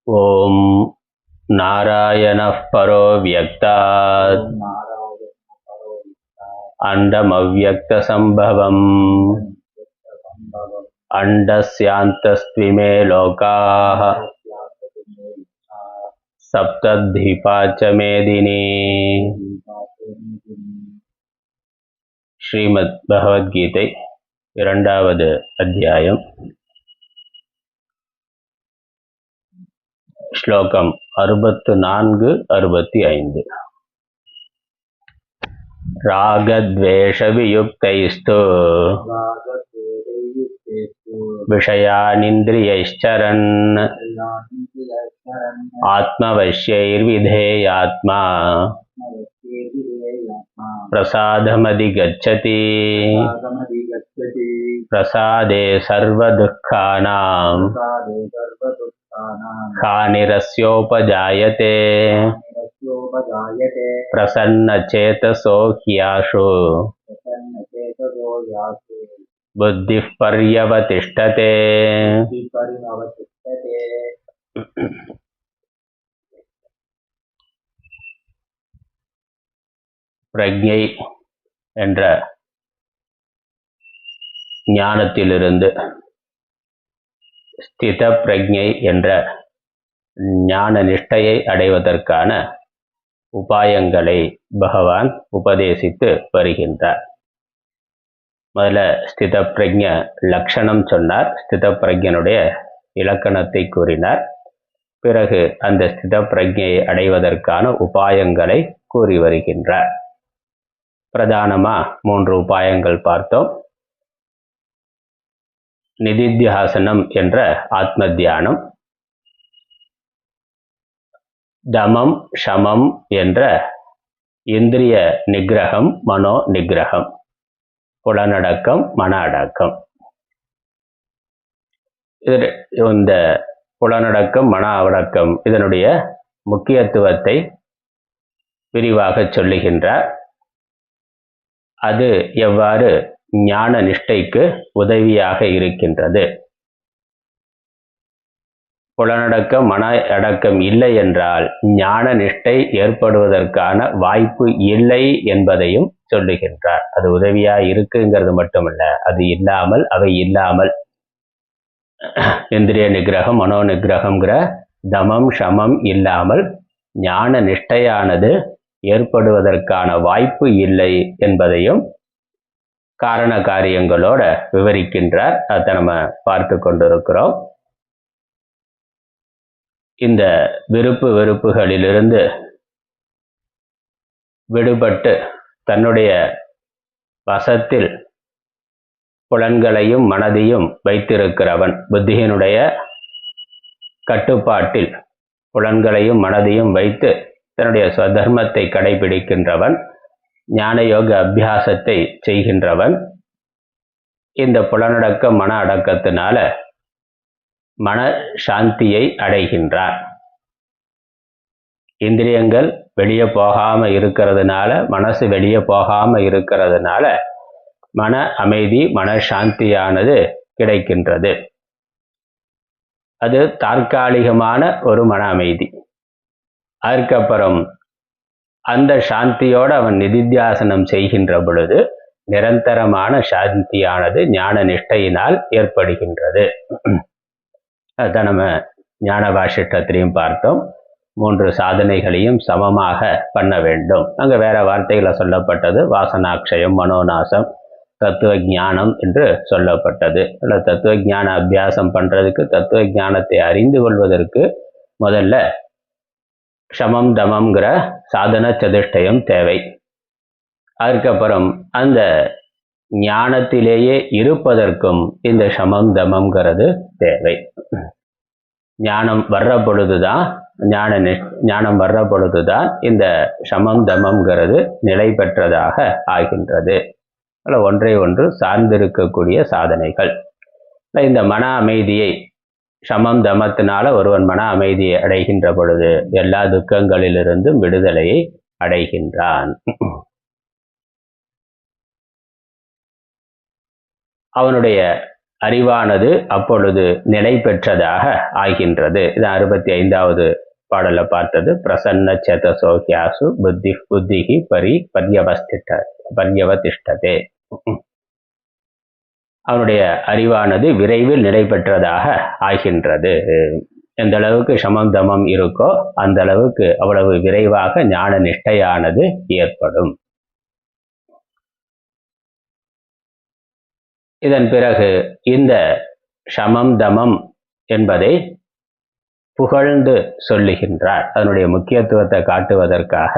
ஓம் நாராயணः பரோ வியக்தாத் அண்டமவ்யக்தசம்பவம் அண்டஸ்யாந்தஸ்த்விமே லோகாः சப்தத்வீபாச்ச மேதினி. ஸ்ரீமத் பகவத்கீதை இரண்டாவது அத்தியாயம், ஸ்லோகம் 64-65. ராகத்வேஷவியுக்தைஸ்து விஷயானிந்திரியைश्चरन् ஆத்மவஷ்யைர்விதேயாத்மா பிரசாதமதிகச்சதி. பிரசாதே சர்வதுக்கானாம் ஹானிரஸ்யோபஜாயதே பிரசன்னசேதசோ ஹ்யாஷு புத்திः பர்யவதிஷ்டதே. பிரக்ஞை என்ற ஞானத்திலிருந்து ஸ்தித பிரக்ஞை என்ற ஞான நிஷ்டையை அடைவதற்கான உபாயங்களை பகவான் உபதேசித்து வருகின்றார். முதல்ல ஸ்தித பிரக்ஞ லட்சணம் சொன்னார், ஸ்தித பிரக்ஞனுடைய இலக்கணத்தை கூறினார். பிறகு அந்த ஸ்தித பிரக்ஞையை அடைவதற்கான உபாயங்களை கூறி வருகின்றார். பிரதானமா 3 உபாயங்கள் பார்த்தோம். நிதித்தியாசனம் என்ற ஆத்ம தியானம், தமம் சமம் என்ற இந்திரிய நிகிரகம், மனோ நிகிரகம், புலனடக்கம், மன அடக்கம். இந்த புலனடக்கம், மன அடக்கம் இதனுடைய முக்கியத்துவத்தை விரிவாக சொல்லுகின்றார். அது எவ்வாறு ஞான நிஷ்டைக்கு உதவியாக இருக்கின்றது. புலனடக்கம், மன அடக்கம் இல்லை என்றால் ஞான நிஷ்டை ஏற்படுவதற்கான வாய்ப்பு இல்லை என்பதையும் சொல்லுகின்றார். அது உதவியா இருக்குங்கிறது மட்டுமல்ல, அது இல்லாமல், அவை இல்லாமல் இந்திரிய நிகிரகம், மனோ நிகிரகம்ங்கிற தமம் சமம் இல்லாமல் ஞான நிஷ்டையானது ஏற்படுவதற்கான வாய்ப்பு இல்லை என்பதையும் காரண காரியங்களோட விவரிக்கின்றார். அதை நம்ம பார்த்து கொண்டிருக்கிறோம். இந்த விருப்பு வெறுப்புகளிலிருந்து விடுபட்டு தன்னுடைய வசத்தில் புலன்களையும் மனதையும் வைத்திருக்கிறவன், புத்தியினுடைய கட்டுப்பாட்டில் புலன்களையும் மனதையும் வைத்து தன்னுடைய ஸ்வதர்மத்தை கடைபிடிக்கின்றவன், ஞான யோக அபியாசத்தை செய்கின்றவன், இந்த புலனடக்க மன அடக்கத்தினால மன சாந்தியை அடைகின்றார். இந்திரியங்கள் வெளியே போகாம இருக்கிறதுனால, மனசு வெளியே போகாம இருக்கிறதுனால மன அமைதி, மன சாந்தியானது கிடைக்கின்றது. அது தற்காலிகமான ஒரு மன அமைதி. அதுக்கப்புறம் அந்த சாந்தியோடு அவன் நிதித்தியாசனம் செய்கின்ற பொழுது நிரந்தரமான சாந்தியானது ஞான நிஷ்டையினால் ஏற்படுகின்றது. அதுதான் நம்ம ஞான வாசிஷ்டத்திலையும் பார்த்தோம். 3 சாதனைகளையும் சமமாக பண்ண வேண்டும். அங்கே வேற வார்த்தைகளை சொல்லப்பட்டது. வாசனாக்ஷயம், மனோநாசம், தத்துவ ஞானம் என்று சொல்லப்பட்டது. இல்லை, தத்துவ ஞான அபியாசம் பண்ணுறதுக்கு, தத்துவ ஞானத்தை அறிந்து கொள்வதற்கு முதல்ல சமம் தமம்ங்கிற சாதன சதுஷ்டயம் தேவை. அதுக்கப்புறம் அந்த ஞானத்திலேயே இருப்பதற்கும் இந்த சமம் தமம்ங்கிறது தேவை. ஞானம் வர்ற பொழுதுதான், ஞானம் வர்ற பொழுதுதான் இந்த சமம் தமம்ங்கிறது நிலை பெற்றதாக ஆகின்றது. அதில் ஒன்றை ஒன்று சார்ந்திருக்கக்கூடிய சாதனைகள். இந்த மன அமைதியை, சமம் தமத்தினால ஒருவன் மன அமைதியை அடைகின்ற பொழுது எல்லா துக்கங்களிலிருந்தும் விடுதலையை அடைகின்றான். அவனுடைய அறிவானது அப்பொழுது நிலை பெற்றதாக ஆகின்றது. இது 65வது பாடல பார்த்தது. பிரசன்ன சேதசோகியாசு புத்திகி பர்யவதிஷ்டதே. அவனுடைய அறிவானது விரைவில் நிலை பெற்றதாக ஆகின்றது. எந்த அளவுக்கு சமம் தமம் இருக்கோ அந்த அளவுக்கு அவ்வளவு விரைவாக ஞான நிஷ்டையானது ஏற்படும். இதன் பிறகு இந்த சமம் தமம் என்பதை புகழ்ந்து சொல்லுகின்றார். அதனுடைய முக்கியத்துவத்தை காட்டுவதற்காக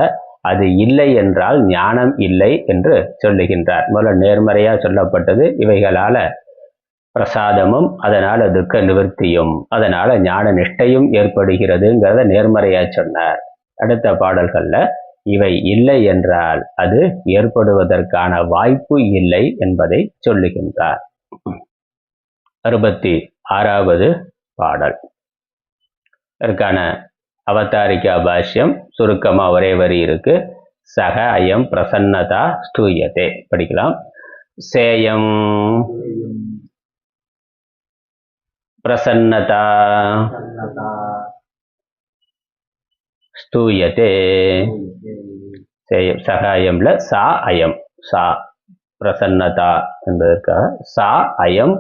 அது இல்லை என்றால் ஞானம் இல்லை என்று சொல்லுகின்றார். முதல்ல நேர்மறையா சொல்லப்பட்டது, இவைகளால பிரசாதமும் அதனால துக்க நிவர்த்தியும் அதனால ஞான நிஷ்டையும் ஏற்படுகிறதுங்கிறத நேர்மறையா சொன்னார். அடுத்த பாடல்கள்ல இவை இல்லை என்றால் அது ஏற்படுவதற்கான வாய்ப்பு இல்லை என்பதை சொல்லுகின்றார். 66வது பாடல். இதற்கான அவதாரிகா பாஷ்யம் சுருக்கமா ஒரே வரி இருக்கு. சக அயம் பிரசன்னதா ஸ்தூயதே. படிக்கலாம். சேயம் பிரசன்னதா ஸ்தூயதே. சக அயம்ல சா அயம், சா பிரசன்னதா என்பதற்காக சா அயம்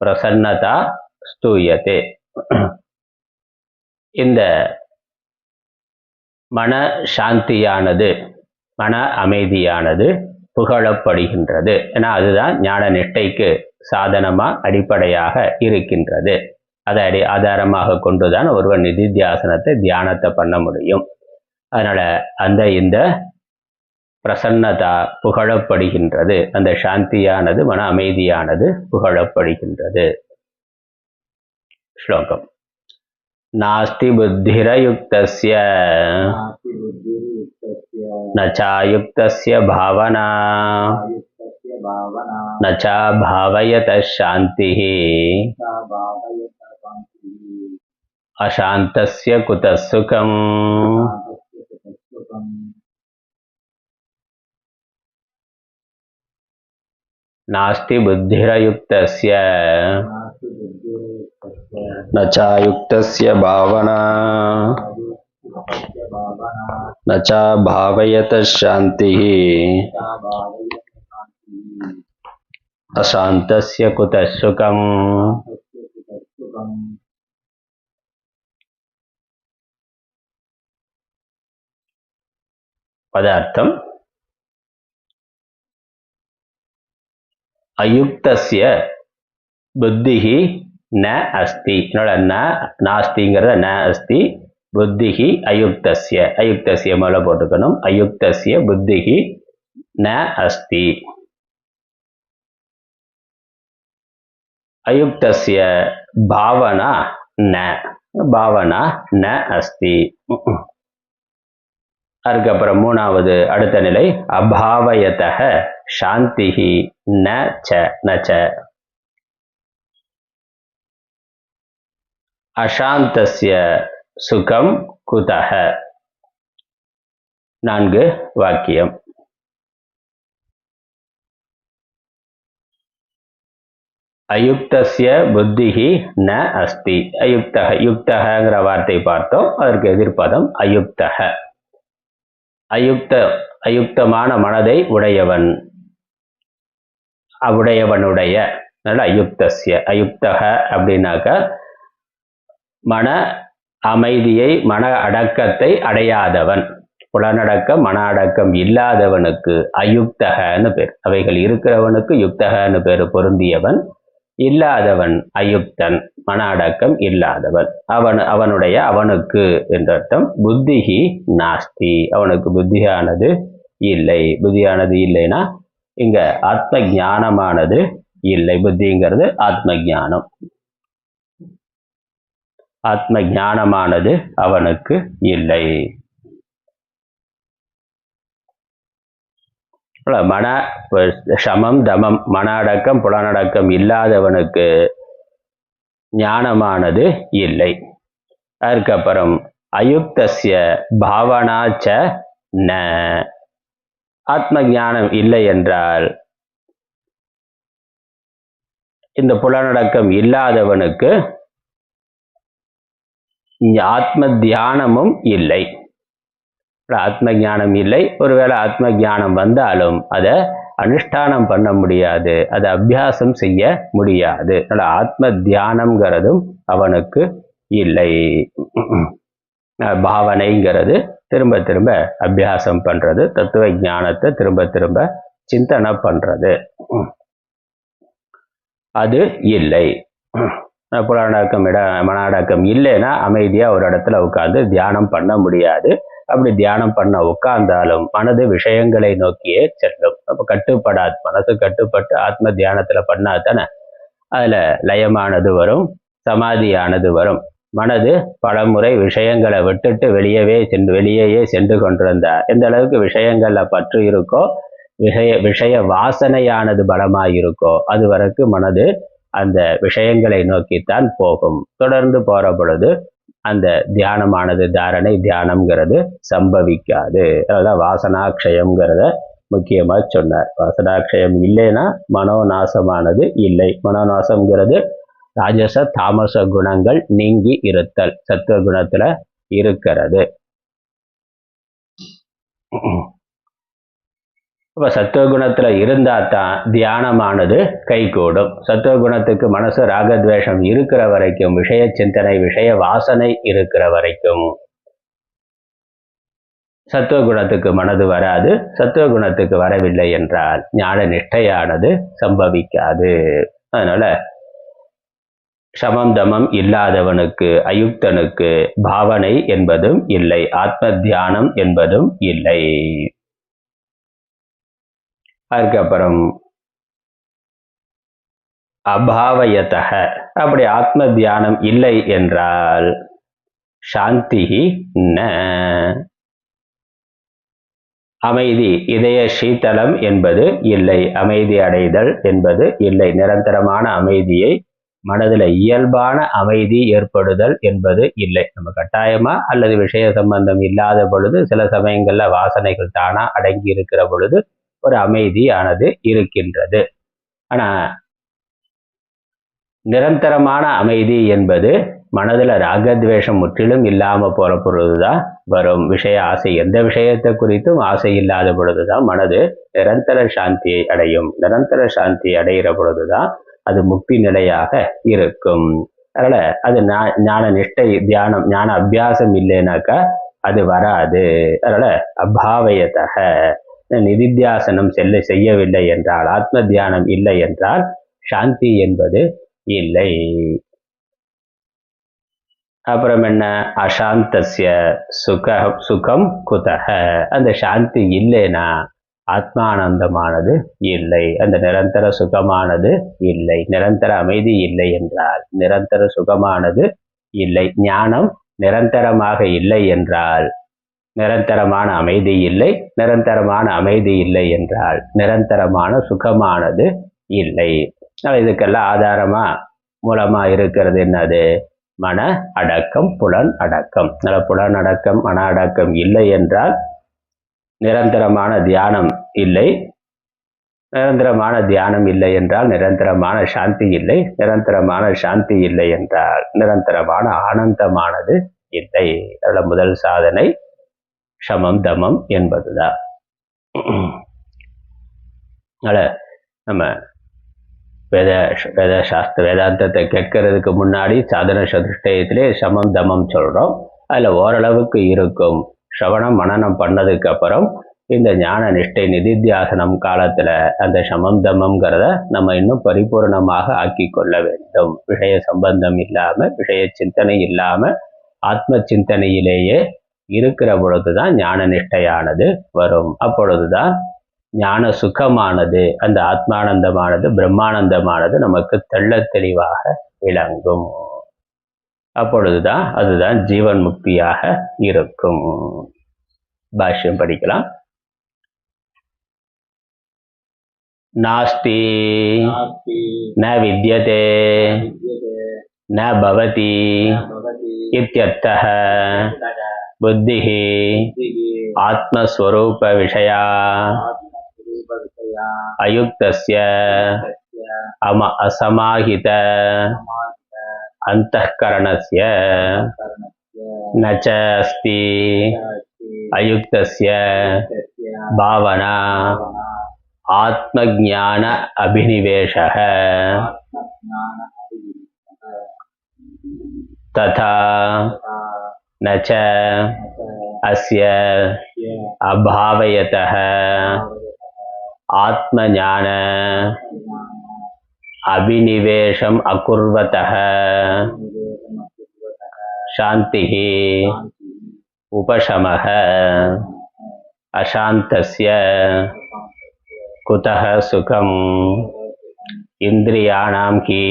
பிரசன்னதா ஸ்தூயதே. இந்த மன சாந்தியானது, மன அமைதியானது புகழப்படுகின்றது. ஏன்னா அதுதான் ஞான நிஷ்டைக்கு சாதனமா அடிப்படையாக இருக்கின்றது. அதை ஆதாரமாக கொண்டுதான் ஒருவன் நிதித்தியாசனத்தை தியானத்தை பண்ண முடியும். அதனால இந்த பிரசன்னதா புகழப்படுகின்றது. அந்த சாந்தியானது, மன அமைதியானது புகழப்படுகின்றது. ஸ்லோகம். நாஸ்தி புத்திரயுக்தஸ்ய நச்சாயுக்தஸ்ய பாவனா நச்சா பாவயதः சாந்திः அசாந்தஸ்ய குதः சுகம். நாஸ்தி புத்திரயுக்தஸ்ய நச்சாயுக்தஸ்ய பாவனா நச்சா பாவயதः சாந்திः அசாந்தஸ்ய குதः சுகம். பதார்த்தம். அயுக்தஸ்ய புத்திஹி ந அஸ்தி. நாஸ்திங்கிறத ந அஸ்தி. புத்திஹி அயுக்தஸ்ய, அயுக்தஸ்ய மேல போட்டுக்கணும். அயுக்தஸ்ய புத்திஹி ந அஸ்தி. அயுக்தஸ்ய பாவனா ந, பாவனா ந அஸ்தி. அதுக்கப்புறம் 3வது அடுத்த நிலை அபாவயதः சாந்திஹி ந ச, ந ச. அசாந்தஸ்ய சுகம் குதஹ. 4 வாக்கியம். அயுக்தஸ்ய புத்திஹி ந அஸ்தி. அயுக்தஹ, யுக்தஹங்கிற வார்த்தை பார்த்தோம். அதற்கு எதிர்ப்பதம் அயுக்தஹ. அயுக்தமான மனதை உடையவன், உடையவனுடைய. அயுக்தஸ்ய, அயுக்தஹ அப்படின்னாக்க மன அமைதியை, மன அடக்கத்தை அடையாதவன், புலனடக்கம் மன அடக்கம் இல்லாதவனுக்கு அயுக்தகன்னு பேர். அவைகள் இருக்கிறவனுக்கு யுக்தகன்னு பேர் பொருந்தியவன். இல்லாதவன் அயுக்தன், மன அடக்கம் இல்லாதவன். அவனுடைய, அவனுக்கு என்ற அர்த்தம். புத்திஹி நாஸ்தி, அவனுக்கு புத்தியானது இல்லை. புத்தியானது இல்லைன்னா இங்க ஆத்ம ஞானமானது இல்லை. புத்திங்கிறது ஆத்ம ஞானம். ஆத்ம ஞானமானது அவனுக்கு இல்லை. மன சமம் தமம், மன அடக்கம் புலனடக்கம் இல்லாதவனுக்கு ஞானமானது இல்லை. அதுக்கப்புறம் அயுக்தஸ்ய பாவனாச்ச ந. ஆத்ம ஞானம் இல்லை என்றால் இந்த புலனடக்கம் இல்லாதவனுக்கு ஆத்ம தியானமும் இல்லை. ஆத்ம ஞானம் இல்லை. ஒருவேளை ஆத்ம ஞானம் வந்தாலும் அதை அனுஷ்டானம் பண்ண முடியாது, அதை அபியாசம் செய்ய முடியாது. ஆத்ம தியானம்ங்கிறதும் அவனுக்கு இல்லை. பாவனைங்கிறது திரும்ப திரும்ப அபியாசம் பண்றது, தத்துவ ஞானத்தை திரும்ப திரும்ப சிந்தனை பண்றது, அது இல்லை. புலனடக்கம் மன அடக்கம் இல்லைன்னா அமைதியா ஒரு இடத்துல உட்கார்ந்து தியானம் பண்ண முடியாது. அப்படி தியானம் பண்ண உட்கார்ந்தாலும் மனது விஷயங்களை நோக்கியே செல்லும். அப்ப கட்டுப்படாது. மனசு கட்டுப்பட்டு ஆத்ம தியானத்துல பண்ணாதானே அதுல லயமானது வரும், சமாதியானது வரும். மனது பலமுறை விஷயங்களை விட்டுட்டு வெளியேயே சென்று கொண்டிருந்தா எந்த அளவுக்கு விஷயங்கள்ல பற்று இருக்கோ, விஷய வாசனையானது பலமாயிருக்கோ அது வரைக்கும் மனது அந்த விஷயங்களை நோக்கித்தான் போகும். தொடர்ந்து போற பொழுது அந்த தியானமானது, தாரணை தியானம்ங்கிறது சம்பவிக்காது. அதான் வாசனாட்சயம்ங்கிறத முக்கியமா சொன்னார். வாசனாட்சயம் இல்லைன்னா மனோநாசமானது இல்லை. மனோநாசம்ங்கிறது ராஜச தாமச குணங்கள் நீங்கி இருத்தல், சத்துவ குணத்துல இருக்கிறது. அப்ப சத்துவகுணத்துல இருந்தா தான் தியானமானது கைகூடும். சத்துவகுணத்துக்கு மனசு ராகத்வேஷம் இருக்கிற வரைக்கும், விஷய சிந்தனை விஷய வாசனை இருக்கிற வரைக்கும் சத்துவகுணத்துக்கு மனது வராது. சத்துவகுணத்துக்கு வரவில்லை என்றால் ஞான நிஷ்டையானது சம்பவிக்காது. அதனால சமம் தமம் இல்லாதவனுக்கு, அயுக்தனுக்கு பாவனை என்பதும் இல்லை, ஆத்ம தியானம் என்பதும் இல்லை. அதுக்கப்புறம் அபாவயதக, அப்படி ஆத்ம தியானம் இல்லை என்றால் சாந்தி ந, அமைதி, இதய சீதளம் என்பது இல்லை, அமைதி அடைதல் என்பது இல்லை. நிரந்தரமான அமைதியை, மனதில் இயல்பான அமைதி ஏற்படுதல் என்பது இல்லை. நம்ம கட்டாயமா அல்லது விஷய சம்பந்தம் இல்லாத பொழுது சில சமயங்கள்ல வாசனைகள் தானா அடங்கி இருக்கிற பொழுது ஒரு அமைதியானது இருக்கின்றது. ஆனா நிரந்தரமான அமைதி என்பது மனதுல ராகத்வேஷம் முற்றிலும் இல்லாம போற பொழுதுதான் வரும். விஷய ஆசை, எந்த விஷயத்தை குறித்தும் ஆசை இல்லாத பொழுதுதான் மனது நிரந்தர சாந்தியை அடையும். நிரந்தர சாந்தி அடைகிற பொழுதுதான் அது முக்தி நிலையாக இருக்கும். அதனால அது ஞான நிஷ்டை தியானம், ஞான அபியாசம் இல்லைனாக்கா அது வராது. அதனால அபாவயத்தக, நிதித்தியாசனம் செய்யவில்லை என்றால், ஆத்ம தியானம் இல்லை என்றால் சாந்தி என்பது இல்லை. அப்புறம் என்ன, அசாந்தஸ்ய சுகம் குதக, அந்த சாந்தி இல்லைன்னா ஆத்மானந்தமானது இல்லை, அந்த நிரந்தர சுகமானது இல்லை. நிரந்தர அமைதி இல்லை என்றால் நிரந்தர சுகமானது இல்லை. ஞானம் நிரந்தரமாக இல்லை என்றால் நிரந்தரமான அமைதி இல்லை. நிரந்தரமான அமைதி இல்லை என்றால் நிரந்தரமான சுகமானது இல்லை. இதுக்கெல்லாம் ஆதாரமா மூலமா இருக்கிறது என்னது? மன அடக்கம், புலன் அடக்கம். புலன் அடக்கம், மன அடக்கம் இல்லை என்றால் நிரந்தரமான தியானம் இல்லை. நிரந்தரமான தியானம் இல்லை என்றால் நிரந்தரமான சாந்தி இல்லை. நிரந்தரமான சாந்தி இல்லை என்றால் நிரந்தரமான ஆனந்தமானது இல்லை. அதோட முதல் சாதனை சமம் தமம் என்பதுதான். நம்ம வேதாந்தத்தை கேட்கறதுக்கு முன்னாடி சாதன சதுஷ்டயத்திலே சமம் தமம் சொல்றோம். அதுல ஓரளவுக்கு இருக்கும். சிரவணம் மனனம் பண்ணதுக்கு அப்புறம் இந்த ஞான நிஷ்டை நிதித்தியாசனம் காலத்துல அந்த சமம் தமம்ங்கிறத நம்ம இன்னும் பரிபூர்ணமாக ஆக்கி கொள்ள வேண்டும். விஷய சம்பந்தம் இல்லாம, விஷய சிந்தனை இல்லாம ஆத்ம சிந்தனையிலேயே இருக்கிற பொழுதுதான் ஞான நிஷ்டையானது வரும். அப்பொழுதுதான் ஞான சுகமானது, அந்த ஆத்மானந்தமானது, பிரம்மானந்தமானது நமக்கு தெள்ள தெளிவாக விளங்கும். அப்பொழுதுதான் அதுதான் ஜீவன் முக்தியாக இருக்கும். பாஷ்யம் படிக்கலாம். நாஸ்தி ந வித்யதே ந பவதி இத்யர்த்தः புத்திः ஆத்மஸ்வரூப விஷயா அயுக்தஸ்ய असमाहित अंतःकरणस्य न च अस्ति अयुक्तस्य भावना आत्मज्ञान अभिनिवेशः तथा न च अस्य अभावयतः आत्मज्ञान अभिनिवेशम् अकुर्वतः शान्तिः उपशमः अशान्तस्य कुतः सुखम् इंद्रियाणां की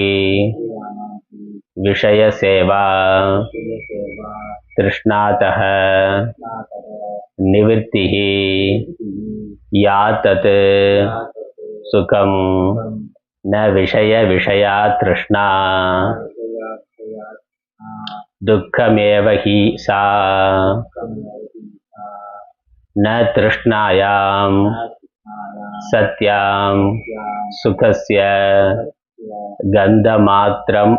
विषय सेवा तृष्णातः निवृत्तिः या तत् सुखं न विषय विषया तृष्णा दुःखमेव हि सा न तृष्णायां सत्यां सुखस्य गन्धमात्रम्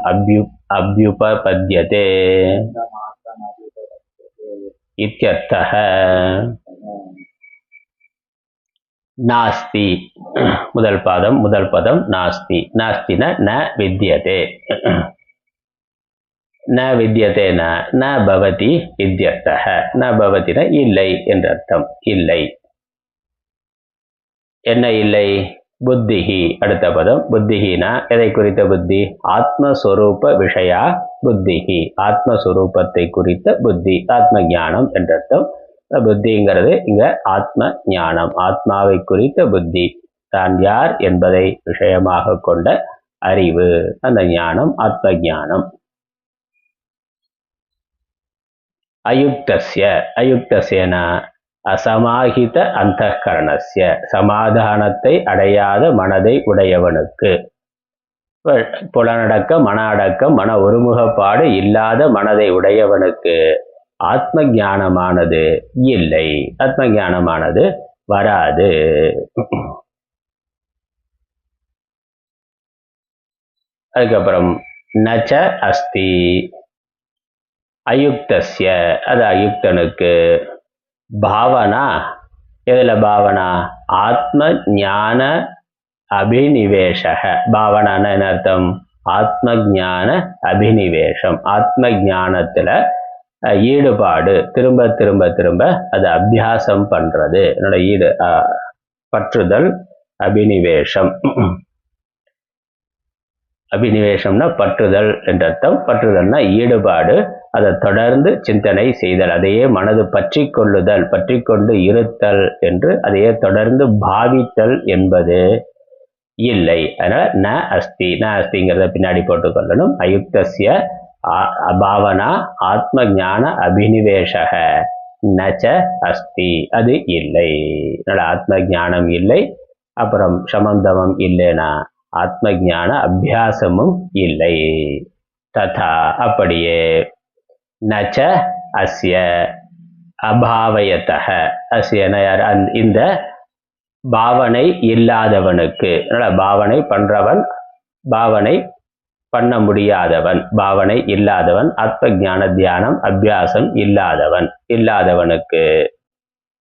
अभ्युपपद्यते इत्यर्थः। नास्ति முதல் பதம் நாஸ்தி. நாஸ்தின ந வித்யதே. ந வித்யதேன ந பவதி இத்யர்த்தः. ந பவதின இல்லை என்ற அர்த்தம். இல்லை. என்ன இல்லை? புத்திஹி. அடுத்த பதம் புத்திஹினா எதை குறித்த புத்தி? ஆத்மஸ்வரூப விஷயா புத்திஹி. ஆத்மஸ்வரூபத்தை குறித்த புத்தி, ஆத்ம ஞானம் என்ற அர்த்தம். புத்திங்கிறது இங்க ஆத்ம ஞானம், ஆத்மாவை குறித்த புத்தி, தான் யார் என்பதை விஷயமாக கொண்ட அறிவு, அந்த ஞானம் ஆத்ம ஞானம். அயுக்தஸ்ய. அயுக்தஸ்யனா அசமாஹித அந்தఃகரணஸ்ய. சமாதானத்தை அடையாத மனதை உடையவனுக்கு. புலனடக்கம், மன அடக்கம், மன ஒருமுகப்பாடு இல்லாத மனதை உடையவனுக்கு ஆத்ம ஞானமானது இல்லை. ஆத்ம ஞானமானது வராது. அதுக்கப்புறம் நச்ச அஸ்தி. அயுக்தஸ்ய அது அயுக்தனுக்கு. பாவனா எதுல பாவனா? ஆத்ம ஞான அபினிவேஷக. பாவனான என்ன அர்த்தம்? ஆத்ம ஞான அபினிவேஷம். ஆத்ம ஞானத்துல ஈடுபாடு, திரும்ப திரும்ப திரும்ப அது அபியாசம் பண்றது. என்னோட பற்றுதல் அபினிவேஷம். அபினிவேஷம்னா பற்றுதல் என்ற அர்த்தம். பற்றுதல்னா ஈடுபாடு, அதை தொடர்ந்து சிந்தனை செய்தல், அதையே மனது பற்றி கொள்ளுதல், பற்றி கொண்டு இருத்தல் என்று அதையே தொடர்ந்து பாவித்தல் என்பது இல்லை. அதனால ந அஸ்தி. ந அஸ்திங்கிறத பின்னாடி போட்டுக்கொள்ளணும். அயுக்தஸ்ய பாவனா ஆத்ம ஞான அபினிவேஷக நச்ச அஸ்தி. அது இல்லை. அதனால ஆத்ம ஞானம் இல்லை. அப்புறம் சமந்தமம் இல்லைனா ஆத்ம ஞான அபியாசமும் இல்லை. ததா அப்படியே நச்ச அஸ்ய அபாவயத்தக. அஸ்யன யார்? இந்த பாவனை இல்லாதவனுக்கு. அதனால பாவனை பண்றவன், பாவனை பண்ண முடியாதவன், பாவனை இல்லாதவன், ஆத்ம ஞான தியானம் அபியாசம் இல்லாதவனுக்கு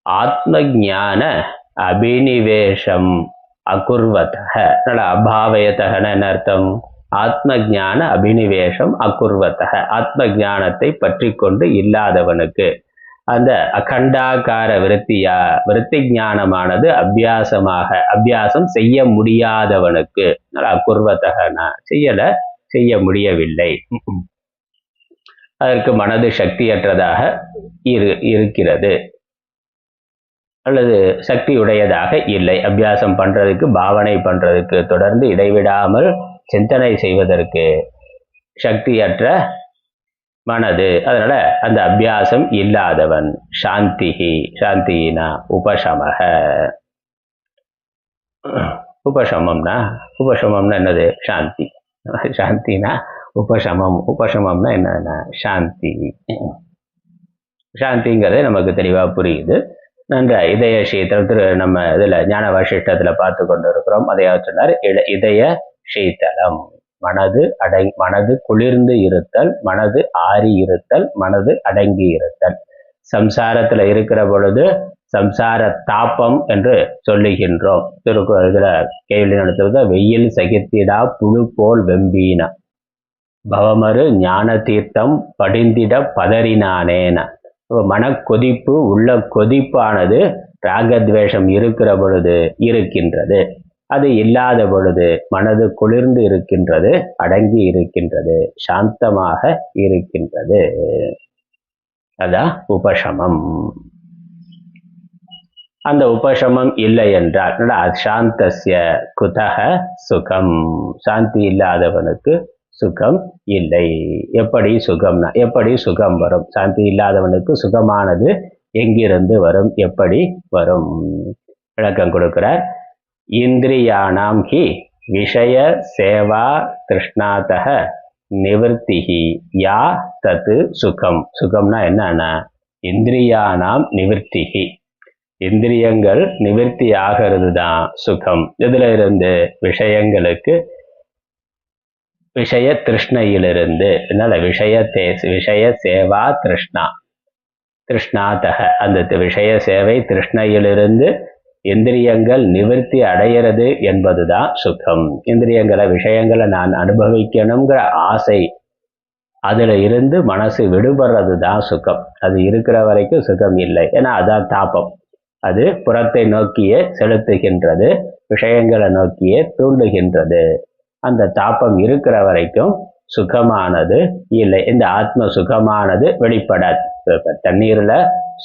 ஆத்ம ஞான அபினிவேஷம் அகுர்வதக. அதனால அபாவயத்தகன என்ன அர்த்தம்? ஆத்ம ஞான அபினிவேஷம் அகுர்வதக. ஆத்ம ஞானத்தை பற்றி கொண்டு இல்லாதவனுக்கு. அந்த அகண்டாகார விருத்தி ஞானமானது அபியாசம் செய்ய முடியாதவனுக்கு. அகுர்வதகனா செய்ய முடியவில்லை. அதற்கு மனது சக்தியற்றதாக இருக்கிறது, அல்லது சக்தியுடையதாக இல்லை. அபியாசம் பண்றதுக்கு, பாவனை பண்றதுக்கு, தொடர்ந்து இடைவிடாமல் சிந்தனை செய்வதற்கு சக்தியற்ற மனது. அதனால அந்த அபியாசம் இல்லாதவன். சாந்திஹி. சாந்தினா உபசமக. உபசமம்னா என்னது? சாந்தி. சாந்தினா உபசமம். உபசமம்னா என்னன்னா சாந்தி. சாந்திங்கிறது நமக்கு தெளிவா புரியுது. நன்ற இதய சீதம் நம்ம இதுல ஞான வசிஷ்டத்துல பார்த்து கொண்டு இருக்கிறோம். அதையா சொன்னார், இதய சீதளம். மனது குளிர்ந்து இருத்தல், மனது ஆறி இருத்தல், மனது அடங்கி இருத்தல். சம்சாரத்துல இருக்கிற பொழுது சம்சார தாபம் என்று சொல்லுகின்றோம். திருக்குறள்ல கேள்வி நடத்துவது வெயில் சகித்திடா புழு போல் வெம்பீன பவமறு ஞான தீர்த்தம் படிந்திட பதறினானேன. மனக்கொதிப்பு உள்ள கொதிப்பானது ராகத்வேஷம் இருக்கிற பொழுது இருக்கின்றது, அது இல்லாத பொழுது மனது குளிர்ந்து இருக்கின்றது, அடங்கி இருக்கின்றது, சாந்தமாக இருக்கின்றது. அதான் உபசமம். அந்த உபசமம் இல்லை என்றால் அசாந்தஸ்ய குதஹ சுகம், சாந்தி இல்லாதவனுக்கு சுகம் இல்லை. எப்படி சுகம்னா எப்படி சுகம் வரும்? சாந்தி இல்லாதவனுக்கு சுகமானது எங்கிருந்து வரும், எப்படி வரும்? விளக்கம் கொடுக்கிறார். இந்திரியாணாம் ஹி விஷய சேவா திருஷ்ணாதஹ நிவர்த்திஹி யா தத்து சுகம். சுகம்னா என்னன்னா இந்திரியானாம் நிவர்த்திஹி, இந்திரியங்கள் நிவர்த்தி ஆகிறது தான் சுகம். இதுல இருந்து விஷயங்களுக்கு, விஷய திருஷ்ணையிலிருந்து. அதனால விஷய சேவா திருஷ்ணா திருஷ்ணாதக, அந்த விஷய சேவை திருஷ்ணையிலிருந்து இந்திரியங்கள் நிவர்த்தி அடைகிறது என்பதுதான் சுகம். இந்திரியங்களை விஷயங்களை நான் அனுபவிக்கணுங்கிற ஆசை, அதுல இருந்து மனசு விடுபடுறது தான் சுகம். அது இருக்கிற வரைக்கும் சுகம் இல்லை. ஏன்னா அதான் தாபம். அது புறத்தை நோக்கியே செலுத்துகின்றது, விஷயங்களை நோக்கியே தூண்டுகின்றது. அந்த தாபம் இருக்கிற வரைக்கும் சுகமானது இல்லை. இந்த ஆத்ம சுகமானது வெளிப்படாது. தண்ணீர்ல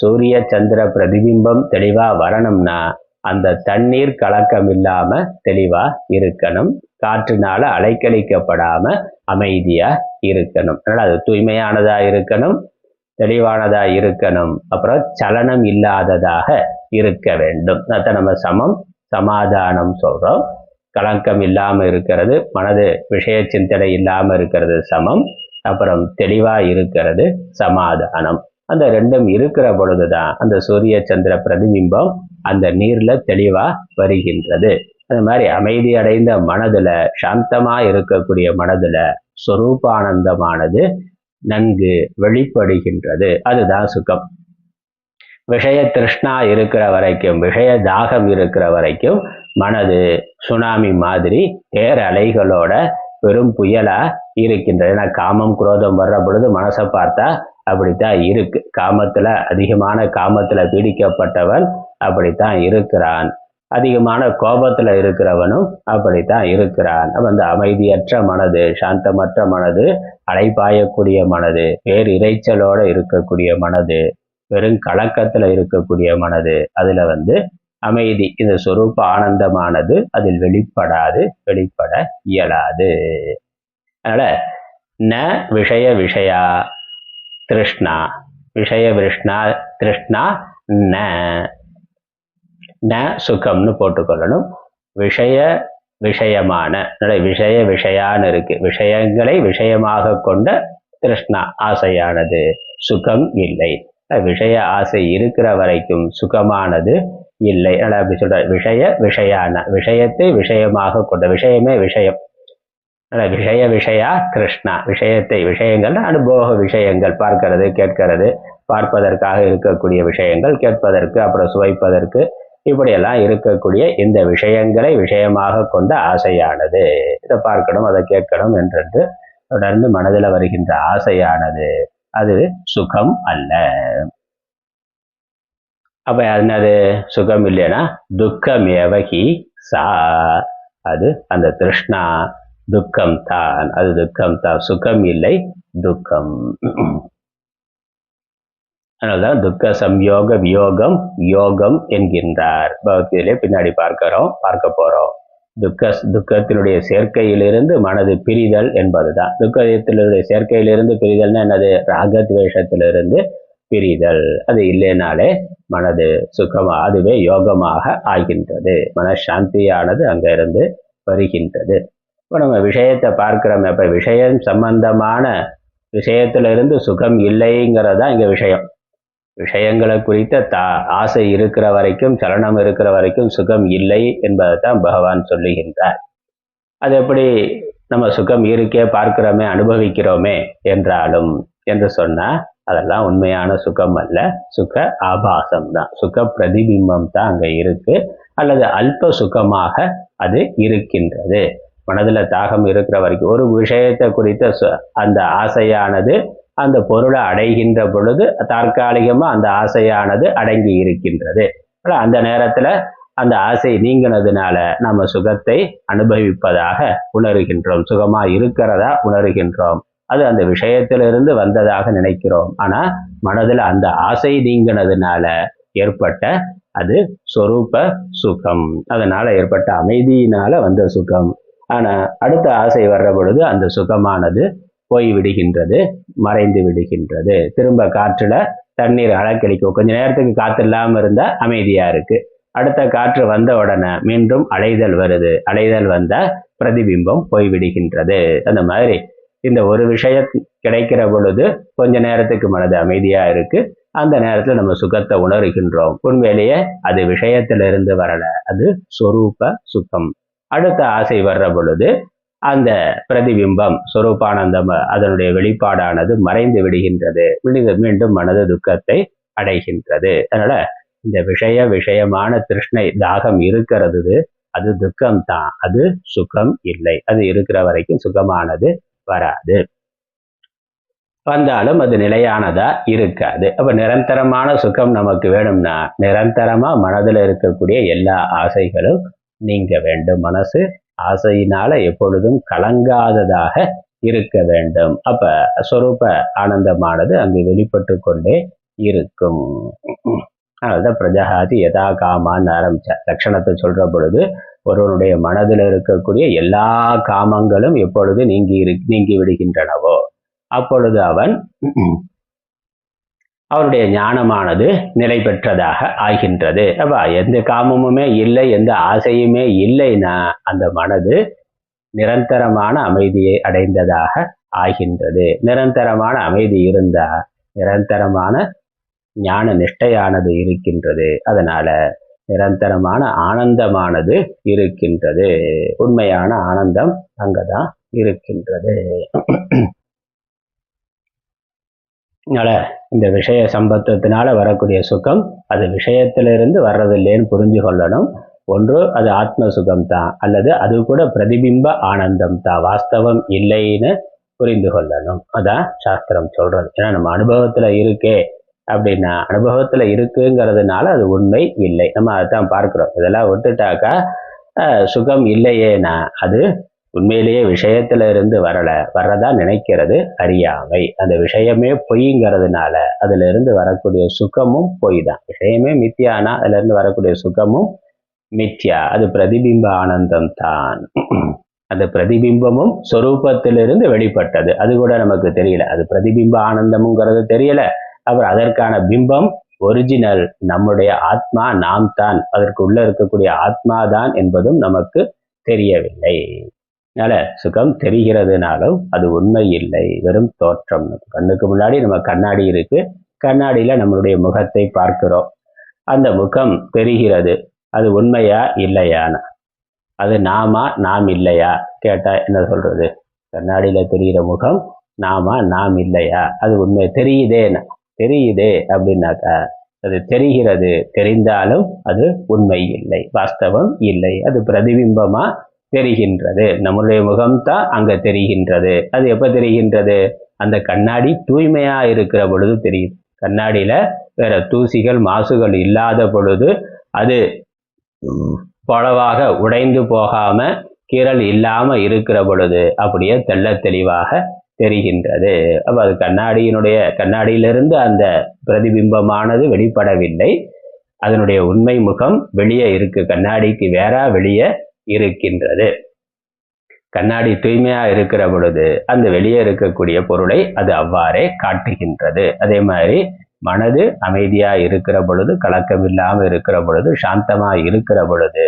சூரிய சந்திர பிரதிபிம்பம் தெளிவா வரணும்னா அந்த தண்ணீர் கலக்கம் இல்லாம தெளிவா இருக்கணும், காற்றுனால அலைக்கழிக்கப்படாம அமைதியா இருக்கணும். அதனால அது தூய்மையானதா இருக்கணும், தெளிவானதா இருக்கணும், அப்புறம் சலனம் இல்லாததாக இருக்க வேண்டும். அதான் நம்ம சமம் சமாதானம் சொல்றோம். கலக்கம் இல்லாம இருக்கிறது, மனது விஷய சிந்தனை இல்லாம இருக்கிறது சமம், அப்புறம் தெளிவா இருக்கிறது சமாதானம். அந்த ரெண்டும் இருக்கிற பொழுதுதான் அந்த சூரிய சந்திர பிரதிபிம்பம் அந்த நீர்ல தெளிவா வருகின்றது. அது மாதிரி அமைதி அடைந்த மனதுல, சாந்தமா இருக்கக்கூடிய மனதுல சொரூபானந்தமானது நன்கு வெளிப்படுகின்றது. அதுதான் சுகம். விஷய திருஷ்ணா இருக்கிற வரைக்கும், விஷய தாகம் இருக்கிற வரைக்கும் மனது சுனாமி மாதிரி பேரலைகளோட பெரும் புயலா இருக்கின்றது. ஏன்னா காமம் குரோதம் வர்ற பொழுது மனசை பார்த்தா அப்படித்தான் இருக்கு. அதிகமான காமத்துல பீடிக்கப்பட்டவன் அப்படித்தான் இருக்கிறான், அதிகமான கோபத்துல இருக்கிறவனும் அப்படித்தான் இருக்கிறான். அந்த அமைதியற்ற மனது, சாந்தமற்ற மனது, அலைபாயக்கூடிய மனது, பேரிரைச்சலோட இருக்கக்கூடிய மனது, வெறும் கலக்கத்துல இருக்கக்கூடிய மனது, அதுல அமைதி, இந்த சொரூப ஆனந்தமானது அதில் வெளிப்பட இயலாது. அதனால ந விஷயா திருஷ்ணா, விஷய விருஷ்ணா திருஷ்ணா ந சுகம்னு போட்டுக்கொள்ளணும். விஷயமான, விஷய விஷயான்னு இருக்கு, விஷயங்களை விஷயமாக கொண்ட திருஷ்ணா ஆசையானது, சுகம் இல்லை. விஷய ஆசை இருக்கிற வரைக்கும் சுகமானது இல்லை. அப்படி சொல்ற விஷயான, விஷயத்தை விஷயமாக கொண்ட, விஷயமே விஷயம். விஷயா கிருஷ்ணா, விஷயங்கள் அனுபவ விஷயங்கள், பார்க்கிறது கேட்கிறது, பார்ப்பதற்காக இருக்கக்கூடிய விஷயங்கள், கேட்பதற்கு அப்புறம் சுவைப்பதற்கு, இப்படியெல்லாம் இருக்கக்கூடிய இந்த விஷயங்களை விஷயமாக கொண்ட ஆசையானது, இதை பார்க்கணும் அதை கேட்கணும் என்று தொடர்ந்து மனதில் வருகின்ற ஆசையானது அது சுகம் அல்ல. அப்ப என்னது சுகம் இல்லைன்னா துக்கமேவகி சா, அது அந்த திருஷ்ணா துக்கம் தான், அது துக்கம் தான், சுகம் இல்லை துக்கம். அதனால்தான் துக்க சம்யோக வியோகம் யோகம் என்கின்றார். பகவத்கீதையிலே பின்னாடி பார்க்க போறோம். துக்கத்தினுடைய சேர்க்கையிலிருந்து மனது பிரிதல் என்பதுதான். துக்கத்தினுடைய சேர்க்கையிலிருந்து பிரிதல்னா என்னது? ராகத்வேஷத்திலிருந்து பிரிதல். அது இல்லைனாலே மனது சுகமா, அதுவே யோகமாக ஆகின்றது, மனசாந்தியானது அங்க இருந்து வருகின்றது. இப்போ நம்ம விஷயத்தை பார்க்கிறோம். இப்ப விஷயம் சம்பந்தமான விஷயத்திலிருந்து சுகம் இல்லைங்கிறதா இங்க விஷயம். விஷயங்களை குறித்த ஆசை இருக்கிற வரைக்கும், சலனம் இருக்கிற வரைக்கும் சுகம் இல்லை என்பதைத்தான் பகவான் சொல்லுகின்றார். அது எப்படி நம்ம சுகம் இருக்கே, பார்க்கிறோமே, அனுபவிக்கிறோமே என்றாலும் என்று சொன்னா அதெல்லாம் உண்மையான சுகம் அல்ல, சுக ஆபாசம் தான், சுக பிரதிபிம்பம் தான் அங்க இருக்கு, அல்லது அல்ப சுகமாக அது இருக்கின்றது. மனதுல தாகம் இருக்கிற வரைக்கும் ஒரு விஷயத்தை குறித்த அந்த ஆசையானது அந்த பொருளை அடைகின்ற பொழுது தற்காலிகமா அந்த ஆசையானது அடங்கி இருக்கின்றது. அந்த நேரத்துல அந்த ஆசை நீங்கினதுனால நம்ம சுகத்தை அனுபவிப்பதாக உணர்கின்றோம், சுகமா இருக்கிறதா உணர்கின்றோம். அது அந்த விஷயத்திலிருந்து வந்ததாக நினைக்கிறோம். ஆனா மனதுல அந்த ஆசை நீங்கினதுனால ஏற்பட்ட அது சொரூப சுகம், அதனால ஏற்பட்ட அமைதியினால வந்த சுகம். ஆனா அடுத்த ஆசை வர்ற பொழுது அந்த சுகமானது போய் விடுகின்றது, மறைந்து விடுகின்றது. திரும்ப காற்றுல தண்ணீர் அலைக்கழிக்கும், கொஞ்ச நேரத்துக்கு காற்று இல்லாம இருந்தா அமைதியா இருக்கு, அடுத்த காற்று வந்த உடனே மீண்டும் அலைதல் வருது, அலைதல் வந்த பிரதிபிம்பம் போய் விடுகின்றது. அந்த மாதிரி இந்த ஒரு விஷயம் கிடைக்கிற பொழுது கொஞ்ச நேரத்துக்கு மனது அமைதியா இருக்கு, அந்த நேரத்துல நம்ம சுகத்தை உணர்கின்றோம். உண்மையிலேயே அது விஷயத்திலிருந்து வரல, அது சொரூப சுகம். அடுத்த ஆசை வர்ற பொழுது அந்த பிரதிபிம்பம் சொரூபானந்தம் அதனுடைய வெளிப்பாடானது மறைந்து விடுகின்றது, மீண்டும் மனது துக்கத்தை அடைகின்றது. அதனால இந்த விஷயமான திருஷ்ணை தாகம் இருக்கிறது, அது துக்கம் தான், அது சுகம் இல்லை. அது இருக்கிற வரைக்கும் சுகமானது வராது, வந்தாலும் அது நிலையானதா இருக்காது. அப்ப நிரந்தரமான சுகம் நமக்கு வேணும்னா நிரந்தரமா மனதில் இருக்கக்கூடிய எல்லா ஆசைகளும் நீங்க வேண்டும். மனசு ஆசையினால எப்பொழுதும் கலங்காததாக இருக்க வேண்டும். அப்ப சொரூப ஆனந்தமானது அங்கு வெளிப்பட்டு கொண்டே இருக்கும். அதனால்தான் பிரஜகாதி யதா காமான்னு ஆரம்பிச்ச லட்சணத்தை சொல்ற பொழுது ஒருவனுடைய மனதில் இருக்கக்கூடிய எல்லா காமங்களும் எப்பொழுது நீங்கி விடுகின்றனவோ அப்பொழுது அவருடைய ஞானமானது நிலை பெற்றதாக ஆகின்றது. அப்ப எந்த காமமுமே இல்லை, எந்த ஆசையுமே இல்லைன்னா அந்த மனது நிரந்தரமான அமைதியை அடைந்ததாக ஆகின்றது. நிரந்தரமான அமைதி இருந்தா நிரந்தரமான ஞான நிஷ்டையானது இருக்கின்றது, அதனால நிரந்தரமான ஆனந்தமானது இருக்கின்றது. உண்மையான ஆனந்தம் அங்கதான் இருக்கின்றது. அதனால இந்த விஷய சம்பந்தத்தினால வரக்கூடிய சுகம் அது விஷயத்திலிருந்து வர்றதில்லைன்னு புரிஞ்சு கொள்ளணும். ஒன்று அது ஆத்ம சுகம் தான், அல்லது அது கூட பிரதிபிம்ப ஆனந்தம் தான், வாஸ்தவம் இல்லைன்னு புரிந்து கொள்ளணும். அதான் சாஸ்திரம் சொல்றது. ஏன்னா நம்ம அனுபவத்துல இருக்கே அப்படின்னா அனுபவத்துல இருக்குங்கிறதுனால அது உண்மை இல்லை, நம்ம அதான் பார்க்கிறோம். இதெல்லாம் விட்டுட்டாக்கா சுகம் இல்லையேனா அது உண்மையிலேயே விஷயத்துல இருந்து வர்றதா நினைக்கிறது அறியாமை. அந்த விஷயமே பொய்ங்கிறதுனால அதுல இருந்து வரக்கூடிய சுகமும் பொய் தான். விஷயமே மித்தியானா அதுல இருந்து வரக்கூடிய சுகமும் மித்யா, அது பிரதிபிம்ப ஆனந்தம் தான். அந்த பிரதிபிம்பமும் சொரூபத்திலிருந்து வெளிப்பட்டது, அது கூட நமக்கு தெரியல. அது பிரதிபிம்ப ஆனந்தம்ங்கிறது தெரியல, அப்புறம் அதற்கான பிம்பம் ஒரிஜினல் நம்முடைய ஆத்மா, நாம் தான், அதற்கு உள்ள இருக்கக்கூடிய ஆத்மா தான் என்பதும் நமக்கு தெரியவில்லை. அதனால சுகம் தெரிகிறதுனாலும் அது உண்மை இல்லை, வெறும் தோற்றம். கண்ணுக்கு முன்னாடி நம்ம கண்ணாடி இருக்கு, கண்ணாடியில நம்மளுடைய முகத்தை பார்க்கிறோம், அந்த முகம் தெரிகிறது, அது உண்மையா இல்லையானா, அது நாமா நாம் இல்லையா கேட்டா என்ன சொல்றது? கண்ணாடியில தெரிகிற முகம் நாமா நாம் இல்லையா, அது உண்மை தெரியுதே அப்படின்னாக்கா அது தெரிகிறது, தெரிந்தாலும் அது உண்மை இல்லை, வாஸ்தவம் இல்லை, அது பிரதிபிம்பமா தெரிகின்றது. நம்முடைய முகம்தான் அங்க தெரிகின்றது. அது எப்ப தெரிகின்றது? அந்த கண்ணாடி தூய்மையா இருக்கிற பொழுது தெரியுது. கண்ணாடியில வேற தூசிகள் மாசுகள் இல்லாத பொழுது, அது பழவாக உடைந்து போகாம கீறல் இல்லாம இருக்கிற பொழுது அப்படியே தெள்ள தெளிவாக தெரிகின்றது. அப்ப அது கண்ணாடியிலிருந்து அந்த பிரதிபிம்பமானது வெளிப்படவில்லை, அதனுடைய உண்மை முகம் வெளியே இருக்கு, கண்ணாடிக்கு வேற வெளியே இருக்கின்றது. கண்ணாடி தூய்மையா இருக்கிற பொழுது அந்த வெளியே இருக்கக்கூடிய பொருளை அது அவ்வாறே காட்டுகின்றது. அதே மாதிரி மனது அமைதியா இருக்கிற பொழுது, கலக்கம் இல்லாம இருக்கிற பொழுது, சாந்தமா இருக்கிற பொழுது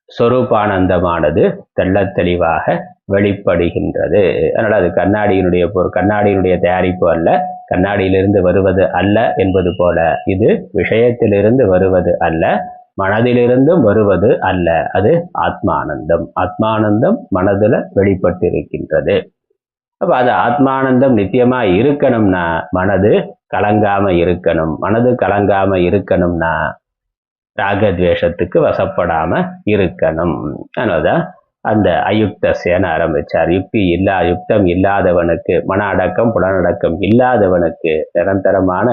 சொரூபானந்தமானது தெள்ள தெளிவாக வெளிப்படுகின்றது. அதனால அது கண்ணாடியினுடைய தயாரிப்பு அல்ல, கண்ணாடியிலிருந்து வருவது அல்ல என்பது போல இது விஷயத்திலிருந்து வருவது அல்ல, மனதிலிருந்தும் வருவது அல்ல. அது ஆத்மானந்தம். ஆத்மானந்தம் மனதுல வெளிப்பட்டிருக்கின்றது. அப்ப அது ஆத்மானந்தம் நித்தியமா இருக்கணும்னா மனது கலங்காம இருக்கணும். மனது கலங்காம இருக்கணும்னா ராகத்வேஷத்துக்கு வசப்படாம இருக்கணும். அதனாலதான் அந்த அயுக்தசேன ஆரம்பிச்சார். யுக்தம் இல்லாதவனுக்கு, மன அடக்கம் புலனடக்கம் இல்லாதவனுக்கு நிரந்தரமான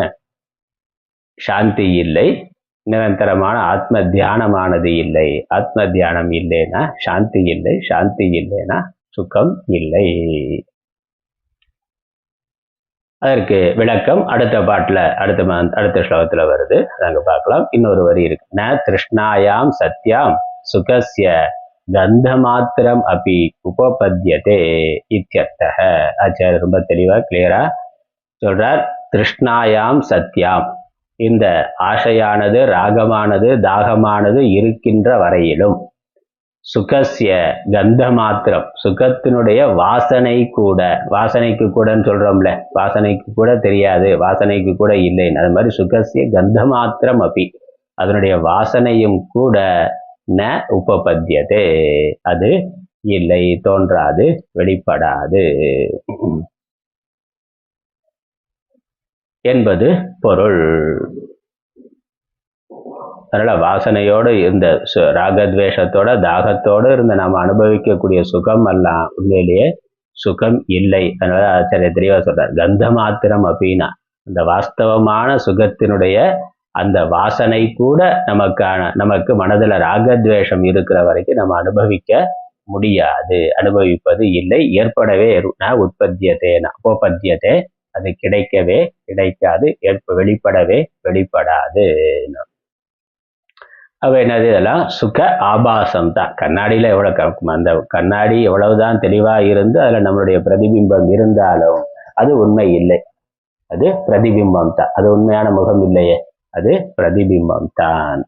சாந்தி இல்லை, நிரந்தரமான ஆத்ம தியானமானது இல்லை. ஆத்ம தியானம் இல்லைன்னா சாந்தி இல்லை, சாந்தி இல்லைன்னா சுகம் இல்லை. அதற்கு விளக்கம் அடுத்த பாட்டுல அடுத்த ஸ்லோகத்துல வருது, நாங்க பார்க்கலாம். இன்னொரு வரி இருக்கு. ந திருஷ்ணாயாம் சத்யாம் சுகஸ்ய கந்த மாத்திரம் அப்படி உபபத்தியதே இத்தியர்த்தः. ஆச்சாரியர் ரொம்ப தெளிவா கிளியரா சொல்றார். திருஷ்ணாயாம் சத்யாம், இந்த ஆசையானது ராகமானது தாகமானது இருக்கின்ற வரையிலும், சுகஸ்ய கந்த மாத்திரம், சுகத்தினுடைய வாசனை கூட, வாசனைக்கு கூடன்னு சொல்றோம்ல, வாசனைக்கு கூட தெரியாது, வாசனைக்கு கூட இல்லைன்னு, அது மாதிரி சுகஸ்ய கந்த மாத்திரம் அப்படி, அதனுடைய வாசனையும் கூட ந உபபத்தியதே, அது இல்லை, தோன்றாது, வெளிப்படாது என்பது பொருள். அதனால வாசனையோடு இருந்த ராகத்வேஷத்தோட தாகத்தோடு இருந்த நாம் அனுபவிக்கக்கூடிய சுகம் எல்லாம் உண்மையிலேயே சுகம் இல்லை. அதனால ஆச்சாரிய தெளிவா சொல்றார், கந்த மாத்திரம் அப்படின்னா அந்த வாஸ்தவமான சுகத்தினுடைய அந்த வாசனை கூட நமக்கு மனதுல ராகத்வேஷம் இருக்கிற வரைக்கும் நம்ம அனுபவிக்க முடியாது, அனுபவிப்பது இல்லை, ஏற்படவே உற்பத்தியதேனா உபபத்தியதே, அது கிடைக்காது, வெளிப்படவே வெளிப்படாது. அப்ப என்னது, இதெல்லாம் சுக ஆபாசம் தான். கண்ணாடியில எவ்வளவு அந்த கண்ணாடி எவ்வளவுதான் தெளிவா இருந்து அதுல நம்மளுடைய பிரதிபிம்பம் இருந்தாலும் அது உண்மை இல்லை, அது பிரதிபிம்பம் தான், அது உண்மையான முகம் இல்லையே, அது பிரதிபிம்பம் தான்.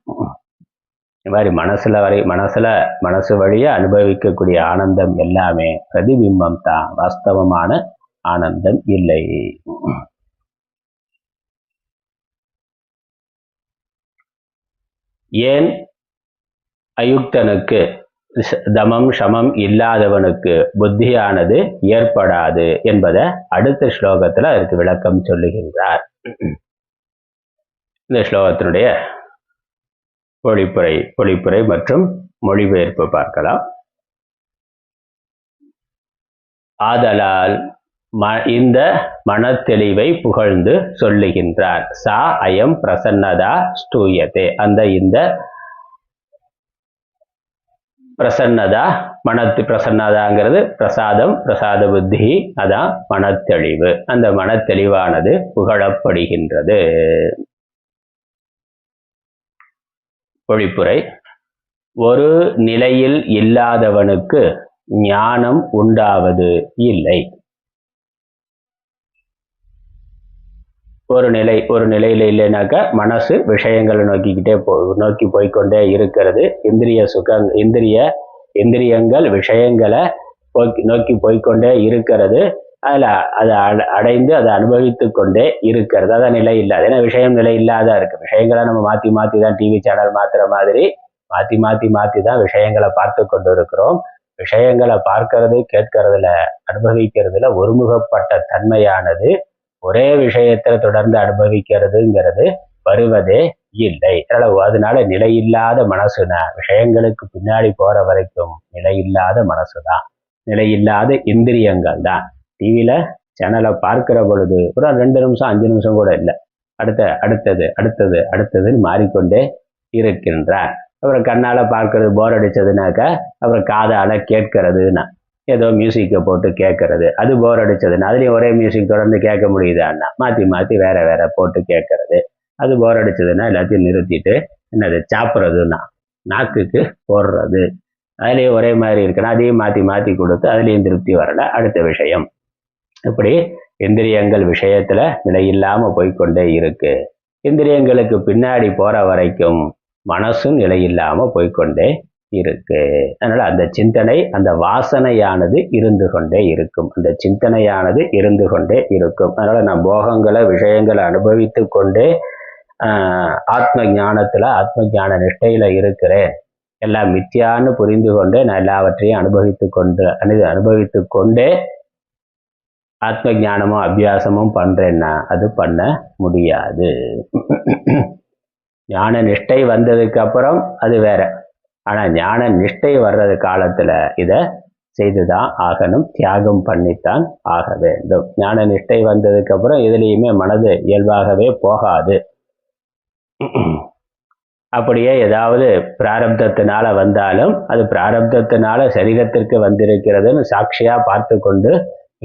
இந்த மாதிரி மனசு வழியா அனுபவிக்கக்கூடிய ஆனந்தம் எல்லாமே பிரதிபிம்பம் தான், வாஸ்தவமான ஆனந்தம் இல்லை. ஏன் அயுக்தனுக்கு, தமம் சமம் இல்லாதவனுக்கு புத்தியானது ஏற்படாது என்பதை அடுத்த ஸ்லோகத்துல அதற்கு விளக்கம் சொல்லுகின்றார். இந்த ஸ்லோகத்தினுடைய பொழிப்புரை மற்றும் மொழிபெயர்ப்பு பார்க்கலாம். ஆதலால் இந்த மனத்தெளிவை புகழ்ந்து சொல்லுகின்றார். சா அயம் பிரசன்னதா ஸ்தூயத்தே, இந்த பிரசன்னதா, பிரசன்னதாங்கிறது பிரசாதம், பிரசாத புத்தி, அதான் மனத்தெளிவு. அந்த மனத்தெளிவானது புகழப்படுகின்றது. பொழிப்புரை. ஒரு நிலையில் இல்லாதவனுக்கு ஞானம் உண்டாவது இல்லை. ஒரு நிலையில இல்லைனாக்க மனசு விஷயங்களை நோக்கி போய்கொண்டே இருக்கிறது. இந்திரியங்கள் விஷயங்களை நோக்கி போய்கொண்டே இருக்கிறது. அதுல அதை அடைந்து அதை அனுபவித்து கொண்டே இருக்கிறது. அதான் நிலை இல்லாத. ஏன்னா விஷயம் நிலை இல்லாத இருக்கு. விஷயங்களை நம்ம மாத்தி தான் டிவி சேனல் மாத்துற மாதிரி மாத்தி தான் விஷயங்களை பார்த்து கொண்டு இருக்கிறோம். விஷயங்களை பார்க்கறது, கேட்கறதுல, அனுபவிக்கிறதுல ஒருமுகப்பட்ட தன்மையானது ஒரே விஷயத்துல தொடர்ந்து அனுபவிக்கிறதுங்கிறது வருவதே இல்லை. அதனால நிலையில்லாத மனசுனா விஷயங்களுக்கு பின்னாடி போற வரைக்கும் நிலையில்லாத மனசுதான், நிலையில்லாத இந்திரியங்கள் தான். டிவியில சேனலை பார்க்கிற பொழுது ஒரு 2 நிமிஷம் 5 நிமிஷம் கூட இல்லை, அடுத்ததுன்னு மாறிக்கொண்டே இருக்கின்றார். அப்புறம் கண்ணால பார்க்கறது போர் அடிச்சதுனாக்கா அப்புறம் காதால கேட்கறதுன்னா ஏதோ மியூசிக்கை போட்டு கேட்கறது, அது போர் அடிச்சதுன்னா அதுலயும் ஒரே மியூசிக் தொடர்ந்து கேட்க முடியுதான்னா மாத்தி வேற போட்டு கேட்கறது. அது போர் அடிச்சதுன்னா எல்லாத்தையும் நிறுத்திட்டு என்னது சாப்பிட்றதுன்னா நாக்குக்கு போடுறது, அதுலேயும் ஒரே மாதிரி இருக்குன்னா அதையும் மாற்றி கொடுத்து அதுலேயும் திருப்தி வரல, அடுத்த விஷயம். இப்படி இந்திரியங்கள் விஷயத்துல நிலையில்லாம போய்கொண்டே இருக்கு. இந்திரியங்களுக்கு பின்னாடி போற வரைக்கும் மனசும் நிலையில்லாம போய்கொண்டே இருக்கு. அதனால அந்த சிந்தனை, அந்த வாசனையானது இருந்து கொண்டே இருக்கும், அந்த சிந்தனையானது இருந்து கொண்டே இருக்கும். அதனால நான் போகங்களை விஷயங்களை அனுபவித்து கொண்டே ஆத்ம ஞானத்துல ஆத்ம ஞான நிஷ்டையில இருக்கிறேன், எல்லாம் மித்தியான்னு புரிந்து கொண்டு நான் எல்லாவற்றையும் அனுபவித்து கொண்டே ஆத்ம ஞானமும் அபியாசமும் பண்றேன்னா அது பண்ண முடியாது. ஞான நிஷ்டை வந்ததுக்கு அப்புறம் அது வேற. ஆனா ஞான நிஷ்டை வர்றது காலத்துல இத செய்துதான் ஆகணும், தியாகம் பண்ணித்தான் ஆக வேண்டும். ஞான நிஷ்டை வந்ததுக்கு அப்புறம் எதுலேயுமே மனது இயல்பாகவே போகாது. அப்படியே ஏதாவது பிராரப்தத்தினால வந்தாலும் அது பிராரப்தத்தினால சரீரத்திற்கு வந்திருக்கிறதுன்னு சாட்சியா பார்த்து கொண்டு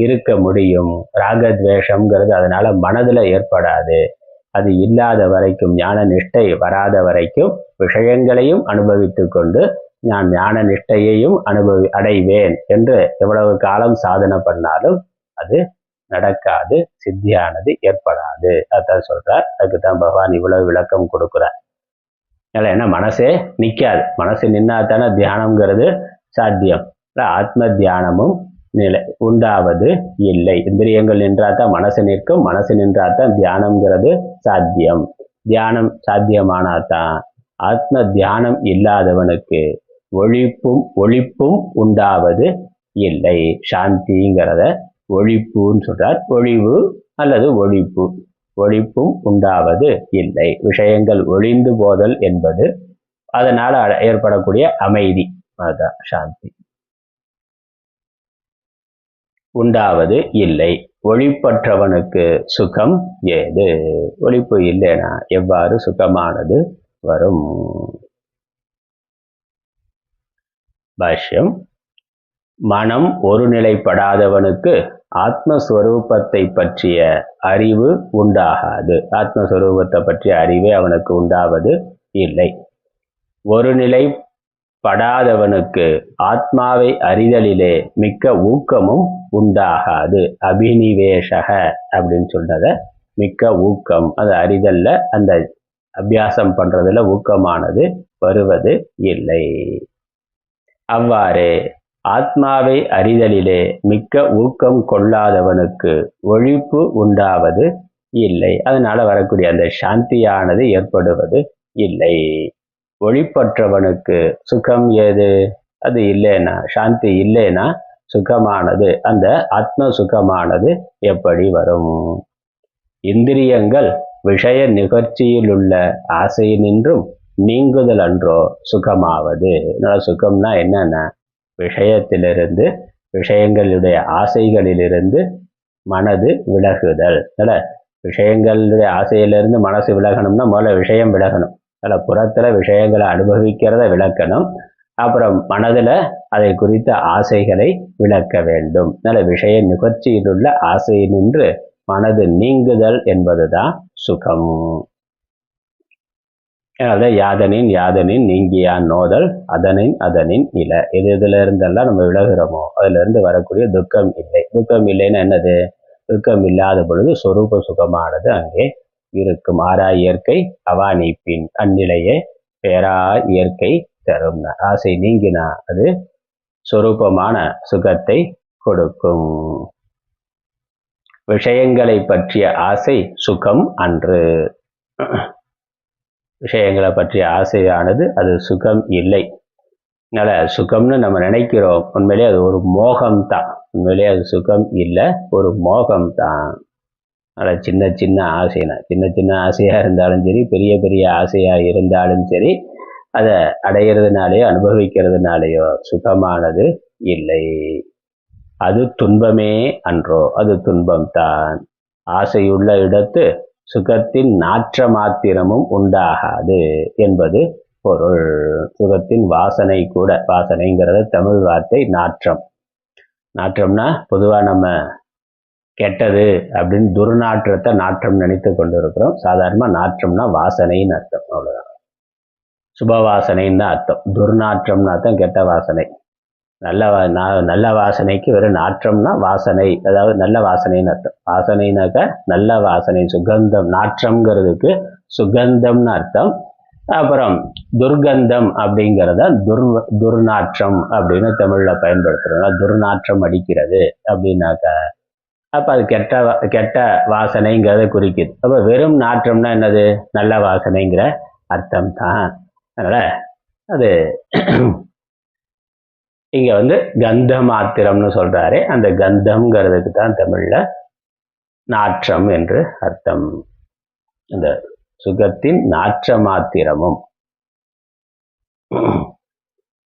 இருக்க முடியும். ராகத்வேஷம்ங்கிறது அதனால மனதுல ஏற்படாது. அது இல்லாத வரைக்கும், ஞான நிஷ்டை வராத வரைக்கும் விஷயங்களையும் அனுபவித்து கொண்டு நான் ஞான நிஷ்டையையும் அடைவேன் என்று எவ்வளவு காலம் சாதனை பண்ணாலும் அது நடக்காது, சித்தியானது ஏற்படாது. அதான் சொல்றார். அதுக்குத்தான் பகவான் இவ்வளவு விளக்கம் கொடுக்கிறார். ஏன்னா மனசே நிற்காது. மனசு நின்னா தானே தியானம்ங்கிறது சாத்தியம். ஆத்ம தியானமும் நிலை உண்டாவது இல்லை. இந்திரியங்கள் நின்றாதான் மனசு நிற்கும், மனசு நின்றாதான் தியானம்ங்கிறது சாத்தியம். தியானம் சாத்தியமானாதான். ஆத்ம தியானம் இல்லாதவனுக்கு ஒழிப்பும் உண்டாவது இல்லை. சாந்திங்கிறத ஒழிப்புன்னு சொல்றார். ஒழிவு அல்லது ஒழிப்பும் உண்டாவது இல்லை. விஷயங்கள் ஒழிந்து போதல் என்பது அதனால ஏற்படக்கூடிய அமைதி, அதுதான் சாந்தி. உண்டாவது இல்லை. ஒளிப்பற்றவனுக்கு சுகம் ஏது? ஒளிப்பு இல்லைனா எவ்வாறு சுகமானது வரும்? பாஷ்யம். மனம் ஒருநிலைப்படாதவனுக்கு ஆத்மஸ்வரூபத்தை பற்றிய அறிவு உண்டாகாது. ஆத்மஸ்வரூபத்தை பற்றிய அறிவே அவனுக்கு உண்டாவது இல்லை. ஒருநிலைப்படாதவனுக்கு ஆத்மாவை அறிதலிலே மிக்க ஊக்கமும் உண்டாகாது. அபினிவேஷக அப்படின்னு சொல்றத மிக்க ஊக்கம், அது அறிதல்ல, அந்த அபியாசம் பண்றதுல ஊக்கமானது வருவது இல்லை. அவ்வாறு ஆத்மாவை அறிதலிலே மிக்க ஊக்கம் கொள்ளாதவனுக்கு ஒழிப்பு உண்டாவது இல்லை. அதனால வரக்கூடிய அந்த சாந்தியானது ஏற்படுவது இல்லை. ஒளிப்பற்றவனுக்கு சுகம் ஏது? அது இல்லைன்னா, சாந்தி இல்லைன்னா சுகமானது, அந்த ஆத்ம சுகமானது எப்படி வரும்? இந்திரியங்கள் விஷய நிகழ்ச்சியில் உள்ள ஆசையினின்றும் நீங்குதல் அன்றோ சுகமாவது. சுகம்னா என்னன்னா, விஷயத்திலிருந்து, விஷயங்களுடைய ஆசைகளிலிருந்து மனது விலகுதல். விஷயங்களுடைய ஆசையிலிருந்து மனசு விலகணும்னா முதல்ல விஷயம் விலகணும். புறத்துல விஷயங்களை அனுபவிக்கிறத விளக்கணும். அப்புறம் மனதுல அதை குறித்த ஆசைகளை விளக்க வேண்டும். விஷய நிகழ்ச்சியில் உள்ள ஆசை நின்று மனது நீங்குதல் என்பதுதான் சுகம். யாதனின் நீங்கியான் நோதல் அதனின் இல. இதுல இருந்தெல்லாம் நம்ம விலகுறோமோ அதுல இருந்து வரக்கூடிய துக்கம் இல்லை. துக்கம் இல்லைன்னா என்னது? துக்கம் இல்லாத பொழுது சொரூப சுகமானது அங்கே இருக்கும். ஆறா இயற்கை அவா நீப்பின் அந்நிலையே பேரா இயற்கை தரும். ஆசை நீங்கினா அது சொரூபமான சுகத்தை கொடுக்கும். விஷயங்களை பற்றிய ஆசை சுகம் அன்று. விஷயங்களை பற்றிய ஆசையானது அது சுகம் இல்லை. அதனால சுகம்னு நம்ம நினைக்கிறோம், உண்மையிலே அது ஒரு மோகம் தான். உண்மையிலே அது சுகம் இல்லை, ஒரு மோகம் தான். அதனால் சின்ன சின்ன ஆசைனா, சின்ன சின்ன ஆசையாக இருந்தாலும் சரி, பெரிய பெரிய ஆசையாக இருந்தாலும் சரி, அதை அடையிறதுனாலேயோ அனுபவிக்கிறதுனாலேயோ சுகமானது இல்லை. அது துன்பமே அன்றோ, அது துன்பம்தான். ஆசையுள்ள இடத்து சுகத்தின் நாற்ற மாத்திரமும் உண்டாகாது என்பது பொருள். சுகத்தின் வாசனை கூட, வாசனைங்கிறத தமிழ் வார்த்தை நாற்றம். நாற்றம்னா பொதுவா நம்ம கெட்டது அப்படின்னு துர்நாற்றத்தை நாற்றம் நினைத்து கொண்டு இருக்கிறோம். சாதாரணமா நாற்றம்னா வாசனைன்னு அர்த்தம், அவ்வளவுதான். சுபவாசனைன்னு தான் அர்த்தம். துர்நாற்றம்னா தான் கெட்ட வாசனை. நல்ல வாசனைக்கு வெறும் நாற்றம்னா வாசனை, அதாவது நல்ல வாசனைன்னு அர்த்தம். வாசனைனாக்க நல்ல வாசனை, சுகந்தம். நாற்றம்ங்கிறதுக்கு சுகந்தம்னு அர்த்தம். அப்புறம் துர்கந்தம் அப்படிங்கிறத துர்நாற்றம் அப்படின்னு தமிழ்ல பயன்படுத்துறோம். துர்நாற்றம் அடிக்கிறது அப்படின்னாக்க அப்ப அது கெட்ட வாசனைங்கிறத குறிக்குது. அப்ப வெறும் நாற்றம்னா என்னது? நல்ல வாசனைங்கிற அர்த்தம் தான். அதனால அது இங்க கந்த மாத்திரம்னு சொல்றாரு. அந்த கந்தம்ங்கிறதுக்கு தான் தமிழ்ல நாற்றம் என்று அர்த்தம். அந்த சுகத்தின் நாற்ற மாத்திரமும்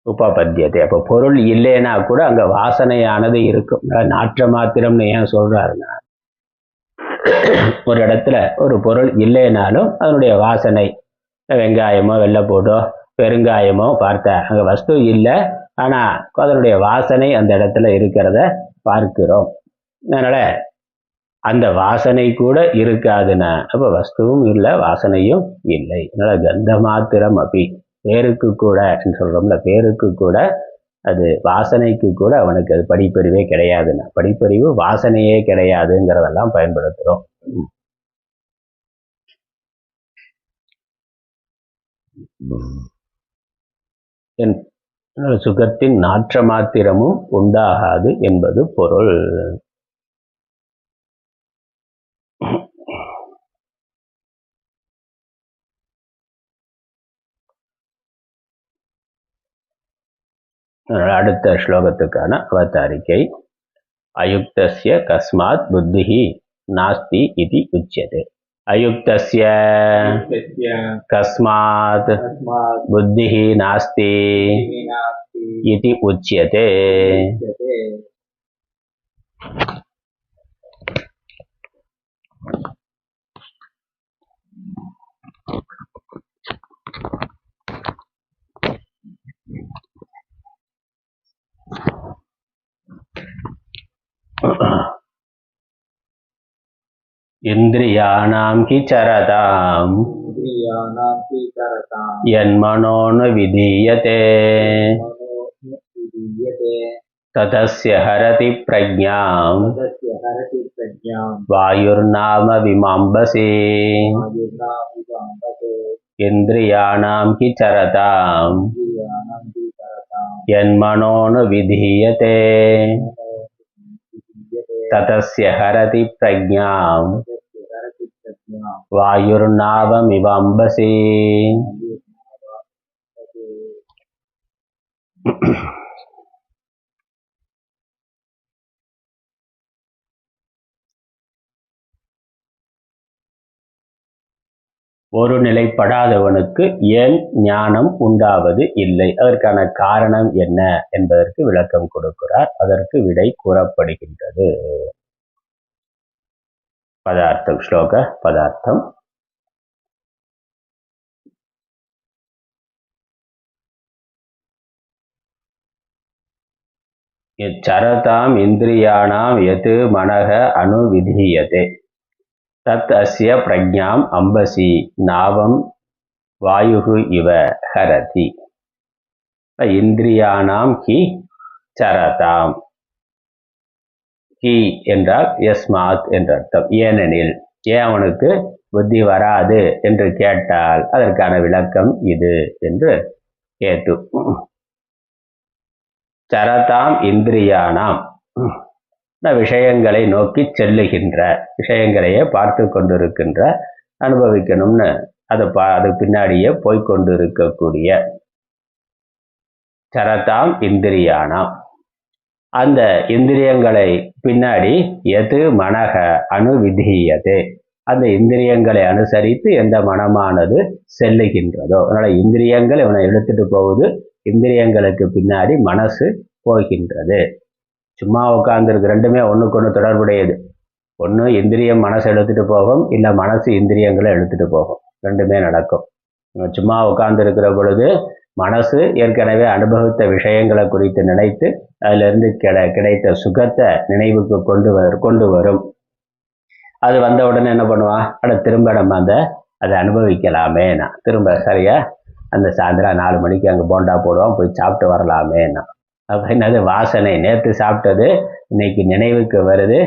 உபபத்தியத்தை. அப்ப பொருள் இல்லைன்னா கூட அங்க வாசனையானது இருக்கும். நாற்ற மாத்திரம்னு ஏன் சொல்றாருன்னா, ஒரு இடத்துல ஒரு பொருள் இல்லைனாலும் அதனுடைய வாசனை, வெங்காயமோ வெள்ளைப்பூடோ பெருங்காயமோ பார்த்தா அங்க வஸ்து இல்லை, ஆனா அதனுடைய வாசனை அந்த இடத்துல இருக்கிறத பார்க்கிறோம். அதனால அந்த வாசனை கூட இருக்காதுன்னா அப்ப வஸ்துவும் இல்லை, வாசனையும் இல்லை. அதனால கந்த மாத்திரம் அப்படி பேருக்கு கூட சொல்றோம்ல, பேருக்கு கூட அது வாசனைக்கு கூட அவனுக்கு அது படிப்பறிவே கிடையாதுன்னா, படிப்பறிவு வாசனையே கிடையாதுங்கிறதெல்லாம் பயன்படுத்துறோம். சுகத்தின் நாற்ற மாத்திரமும் உண்டாகாது என்பது பொருள். அடுத்த ஸ்லோகத்துக்கான அவதாரிக்கை. அயுக்தஸ்ய கஸ்மாத் புத்திஹி நாஸ்தி இதி உச்யதே. அயுக்தஸ்ய கஸ்மாத் புத்திஹி நாஸ்தி இதி உச்யதே. இந்திரியாணாம் ஹி சரதாம் யன்மனோனு விதீயதே ததஸ்ய ஹரதி பிரஜ்ஞாம் வாயுர்நாம விமம்பசி. இந்திரியாணாம் ஹி சரதாம் யன்மனோனு விதீயதே ததஸ்ய ஹரதி பிரஜ்ஞாம் வாயுர்நாவமிவம்பசி. ஒரு நிலைப்படாதவனுக்கு ஏன் ஞானம் உண்டாவது இல்லை, அதற்கான காரணம் என்ன என்பதற்கு விளக்கம் கொடுக்கிறார். அதற்கு விடை கூறப்படுகின்றது. பதார்த்தம், ஸ்லோக பதார்த்தம். சரதாம் இந்திரியாணாம் யத் மனக அனுவிதீயதே தத் அஸ்ய பிரஜ்ஞாம் அம்பசி நாவம் வாயுகு இவ ஹரதி. இந்திரியாணாம் ஹி சரதாம். ஹி என்றால் யஸ்மாத் என்ற அர்த்தம். ஏனெனில், ஏன் அவனுக்கு புத்தி வராது என்று கேட்டால் அதற்கான விளக்கம் இது என்று கேட்டு. சரதாம் இந்திரியானாம், விஷயங்களை நோக்கி செல்லுகின்ற, விஷயங்களையே பார்த்து கொண்டிருக்கின்ற, அனுபவிக்கணும்னு அது பின்னாடியே போய்கொண்டு இருக்கக்கூடிய சரதாம் இந்திரியானாம். அந்த இந்திரியங்களை பின்னாடி எது மனக அனுவிதீயதே, அந்த இந்திரியங்களை அனுசரித்து எந்த மனமானது செல்லுகின்றதோ, அதனால இந்திரியங்கள் இவனை எடுத்துட்டு போகுது, இந்திரியங்களுக்கு பின்னாடி மனசு போகின்றது. சும்மா உட்கார்ந்துருக்கு, ரெண்டுமே ஒண்ணுக்கு ஒண்ணு தொடர்புடையது. ஒண்ணு இந்திரியம் மனசு எடுத்துட்டு போகும், இல்ல மனசு இந்திரியங்களை எடுத்துட்டு போகும், ரெண்டுமே நடக்கும். சும்மா உட்கார்ந்து இருக்கிற பொழுது மனசு ஏற்கனவே அனுபவித்த விஷயங்களை குறித்து நினைத்து அதிலிருந்து கிடைத்த சுகத்தை நினைவுக்கு கொண்டு வரும். அது வந்த உடனே என்ன பண்ணுவான், திரும்ப நம்ம அதை அனுபவிக்கலாமே, நான் திரும்ப சரியா அந்த சாயந்தரம் 4 மணிக்கு அங்கே போண்டா போடுவோம், போய் சாப்பிட்டு வரலாமே. நான் அப்படின்னது வாசனை, நேற்று சாப்பிட்டது இன்னைக்கு நினைவுக்கு வருது.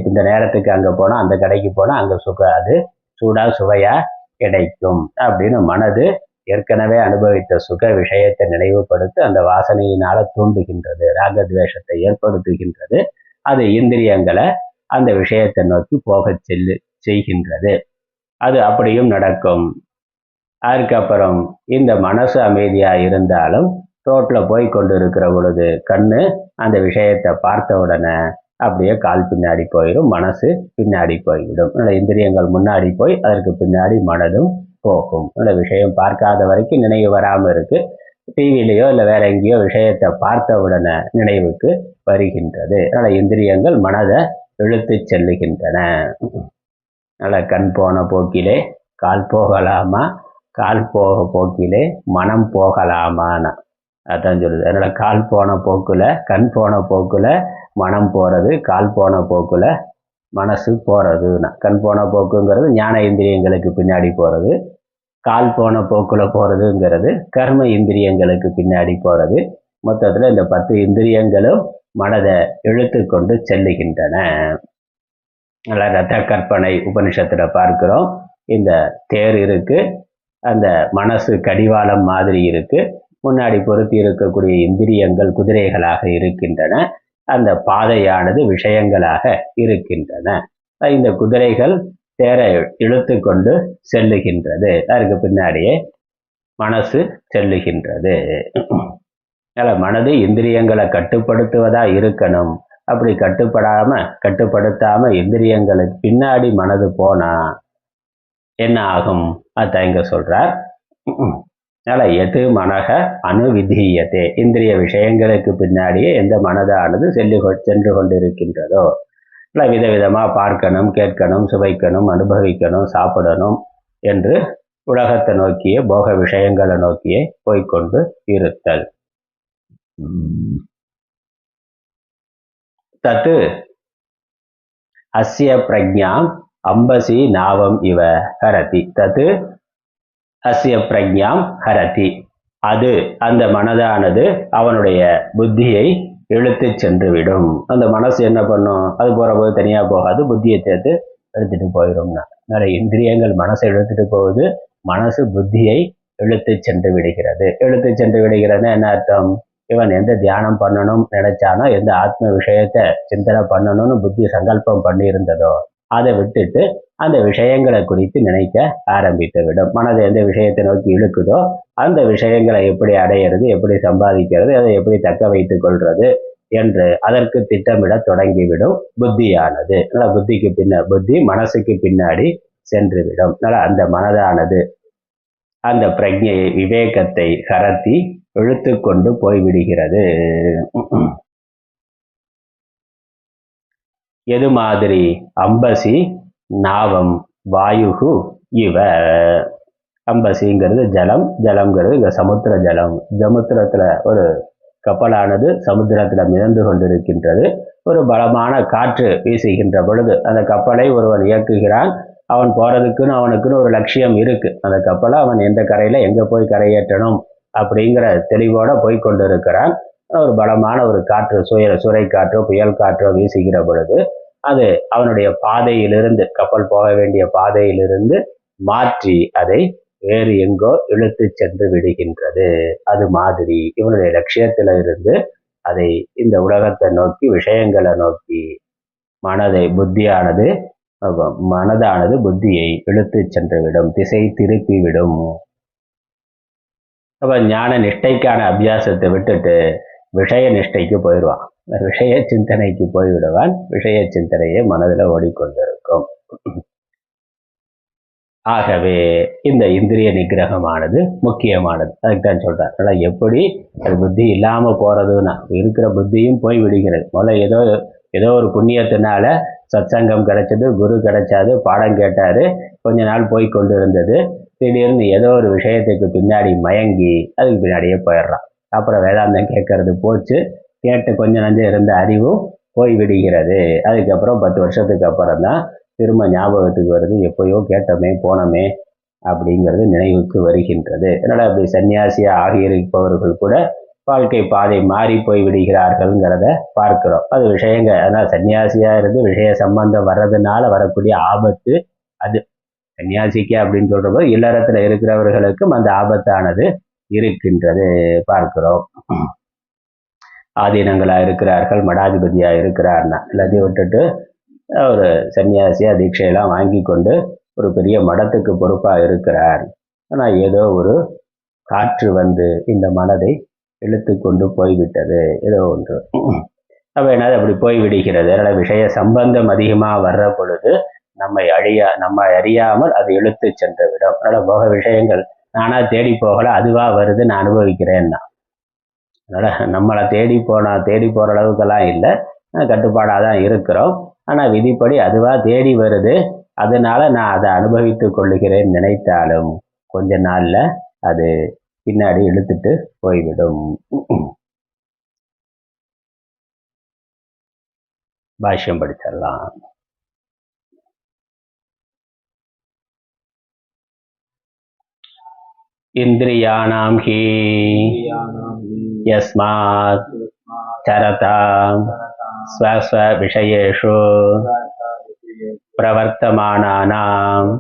இந்த நேரத்துக்கு அங்கே போனால், அந்த கடைக்கு போனால் அங்கே அது சூடா சுவையா கிடைக்கும் அப்படின்னு மனது ஏற்கனவே அனுபவித்த சுக விஷயத்தை நினைவுபடுத்தி அந்த வாசனையினால தூண்டுகின்றது, ராகத்வேஷத்தை ஏற்படுத்துகின்றது. அது இந்திரியங்களை அந்த விஷயத்தை நோக்கி போக செய்கின்றது. அது அப்படியும் நடக்கும். அதுக்கப்புறம் இந்த மனசு அமைதியா இருந்தாலும் ரோட்ல போய் கொண்டு இருக்கிற பொழுது கண்ணு அந்த விஷயத்தை பார்த்த உடனே அப்படியே கால் பின்னாடி போயிடும், மனசு பின்னாடி போய்விடும். இந்திரியங்கள் முன்னாடி போய் அதற்கு பின்னாடி மனதும் போகும். விஷயம் பார்க்காத வரைக்கும் நினைவு வராம இருக்கு. டிவிலையோ இல்லை வேற எங்கேயோ விஷயத்தை பார்த்த உடனே நினைவுக்கு வருகின்றது. இந்திரியங்கள் மனதை இழுத்து செல்லுகின்றன. கண் போன போக்கிலே கால் போகலாமா, கால் போக போக்கிலே மனம் போகலாமான்னு அதான் சொல்லுது. அதனால கால் போன போக்குல கண் போன போக்குல மனம் போறது, கால் போன போக்குல மனசு போறதுன்னா. கண் போன போக்குங்கிறது ஞான இந்திரியங்களுக்கு பின்னாடி போறது, கால் போன போக்குல போறதுங்கிறது கர்ம இந்திரியங்களுக்கு பின்னாடி போறது. மொத்தத்துல இந்த 10 இந்திரியங்களும் மனதை இழுத்து கொண்டு செல்லுகின்றன. ரத கற்பனை உபனிஷத்துல பார்க்கிறோம். இந்த தேர் இருக்கு, அந்த மனசு கடிவாளம் மாதிரி இருக்கு, முன்னாடி பொருத்தி இருக்கக்கூடிய இந்திரியங்கள் குதிரைகளாக இருக்கின்றன, அந்த பாதையானது விஷயங்களாக இருக்கின்றன. இந்த குதிரைகள் தேரை இழுத்து கொண்டு செல்லுகின்றது, அதற்கு பின்னாடியே மனசு செல்லுகின்றது. மனது இந்திரியங்களை கட்டுப்படுத்துவதா இருக்கணும். அப்படி கட்டுப்படுத்தாம இந்திரியங்களுக்கு பின்னாடி மனது போனா என்ன ஆகும்? அதான் இங்க சொல்றார். எது மனக அனுவிதீயத்தே, இந்திரிய விஷயங்களுக்கு பின்னாடியே எந்த மனதானது சென்று கொண்டிருக்கின்றதோ, விதவிதமா பார்க்கணும், கேட்கணும், சுவைக்கணும், அனுபவிக்கணும், சாப்பிடணும் என்று உலகத்தை நோக்கியே போக விஷயங்களை நோக்கியே போய்கொண்டு இருத்தல். தத்து அஸ்ய பிரஜ்ஞாம் அம்பசி நாவம் இவ ஹரதி. தத்து அஸ்ய பிரஜ்ஞாம் ஹரதி, அது அந்த மனதானது அவனுடைய புத்தியை இழுத்து சென்று விடும். அந்த மனசு என்ன பண்ணும்? அது போற போது தனியா போகாது, புத்தியை சேர்த்து எடுத்துட்டு போயிடும்னா. நிறைய இந்திரியங்கள் மனசை இழுத்துட்டு போகுது, மனசு புத்தியை இழுத்து சென்று விடுகிறது. இழுத்து சென்று விடுகிறதுன்னா என்ன அர்த்தம்? இவன் எந்த தியானம் பண்ணணும் நினைச்சானோ, எந்த ஆத்ம விஷயத்தை சிந்தனை பண்ணணும்னு புத்தி சங்கல்பம் பண்ணி இருந்ததோ அதை விட்டுட்டு அந்த விஷயங்களை குறித்து நினைக்க ஆரம்பித்து விடும். மனதை எந்த விஷயத்தை நோக்கி இழுக்குதோ அந்த விஷயங்களை எப்படி அடையிறது, எப்படி சம்பாதிக்கிறது, அதை எப்படி தக்க வைத்துக் கொள்றது என்று அதற்கு திட்டமிட தொடங்கிவிடும் புத்தியானது. புத்தி மனசுக்கு பின்னாடி சென்றுவிடும். அந்த மனதானது அந்த பிரஜையை, விவேகத்தை ஹரத்தி இழுத்து கொண்டு போய்விடுகிறது. எது மாதிரி? அம்பசி நாவம் வாயுகு இவ. அம்பசிங்கிறது ஜலம், ஜலம்ங்கிறது இங்க சமுத்திர ஜலம். சமுத்திரத்துல ஒரு கப்பலானது சமுத்திரத்துல மிதந்து கொண்டிருக்கின்றது. ஒரு பலமான காற்று வீசுகின்ற பொழுது அந்த கப்பலை ஒருவன் இயக்குகிறான். அவன் போறதுக்குன்னு அவனுக்குன்னு ஒரு லட்சியம் இருக்கு. அந்த கப்பலை அவன் எந்த கரையில எங்க போய் கரையேற்றணும் அப்படிங்கிற தெளிவோட போய் கொண்டிருக்கிறான். ஒரு பலமான ஒரு காற்று, சுரை காற்றோ புயல் காற்றோ வீசுகிற பொழுது அது அவனுடைய பாதையிலிருந்து, கப்பல் போக வேண்டிய பாதையிலிருந்து மாற்றி அதை வேறு எங்கோ இழுத்து சென்று விடுகின்றது. அது மாதிரி இவனுடைய லட்சியத்தில இருந்து அதை இந்த உலகத்தை நோக்கி, விஷயங்களை நோக்கி மனதானது புத்தியை இழுத்து சென்று விடும், திசை திருப்பி விடும். அப்ப ஞான நிஷ்டைக்கான அபியாசத்தை விட்டுட்டு விஷய நிஷ்டைக்கு போயிடுவான், விஷய சிந்தனைக்கு போய்விடுவான். விஷய சிந்தனையே மனதில் ஓடிக்கொண்டிருக்கும். ஆகவே இந்த இந்திரிய நிகிரகமானது முக்கியமானது. அதுக்குதான் சொல்றார், எப்படி அது புத்தி இல்லாம போறதுன்னா இருக்கிற புத்தியும் போய் விடுகிறது. முதல்ல ஏதோ ஒரு புண்ணியத்தினால சத்சங்கம் கிடைச்சது, குரு கிடைச்சாது, பாடம் கேட்டாரு, கொஞ்ச நாள் போய் கொண்டு இருந்தது. திடீர்னு ஏதோ ஒரு விஷயத்துக்கு பின்னாடி மயங்கி அதுக்கு பின்னாடியே போயிடுறான். அப்புறம் வேதாந்தம் கேட்கறது போச்சு, கேட்டு கொஞ்சம் நஞ்சம் இருந்த அறிவும் போய் விடுகிறது. அதுக்கப்புறம் 10 வருஷத்துக்கு அப்புறம் தான் திரும்ப ஞாபகத்துக்கு வருது, எப்பயோ கேட்டோமே போனோமே அப்படிங்கிறது நினைவுக்கு வருகின்றது. அதனால அப்படி சன்னியாசியா ஆகியிருப்பவர்கள் கூட வாழ்க்கை பாதை மாறி போய் விடுகிறார்கள்ங்கிறத பார்க்கிறோம். அது விஷயங்க. அதனால சன்னியாசியா இருந்து விஷய சம்பந்தம் வர்றதுனால வரக்கூடிய ஆபத்து அது. சன்னியாசிக்கு அப்படின்னு சொல்றபோது இல்லறத்துல இருக்கிறவர்களுக்கும் அந்த ஆபத்தானது இருக்கின்றது பார்க்கிறோம். ஆதீனங்களா இருக்கிறார்கள், மடாதிபதியா இருக்கிறார்னா எல்லாத்தையும் விட்டுட்டு ஒரு சன்னியாசியா தீட்சையெல்லாம் வாங்கி கொண்டு ஒரு பெரிய மடத்துக்கு பொறுப்பாக இருக்கிறார். ஆனால் ஏதோ ஒரு காற்று வந்து இந்த மனதை இழுத்து கொண்டு போய்விட்டது, ஏதோ ஒன்று. அப்போ என்னது அப்படி போய் விடுகிறது. அதனால் விஷய சம்பந்தம் அதிகமாக வர்ற பொழுது நம்ம அறியாமல் அது இழுத்து சென்று விடும். அதனால் போக விஷயங்கள் நானா தேடி போகல, அதுவா வருது, நான் அனுபவிக்கிறேன்னா. அதனால் நம்மளை தேடி போகிற அளவுக்கெல்லாம் இல்லை, கட்டுப்பாடாக தான் இருக்கிறோம். ஆனால் விதிப்படி அதுவாக தேடி வருது, அதனால நான் அதை அனுபவித்து கொள்ளுகிறேன் நினைத்தாலும் கொஞ்ச நாளில் அது பின்னாடி இழுத்துட்டு போய்விடும். பாஷ்யம் படிச்சிடலாம். இந்திரியாணாம் ஹி யஸ்மாத் சரதாம் ஸ்வஸ்வ விஷயேஷு பிரவர்த்தமானானாம்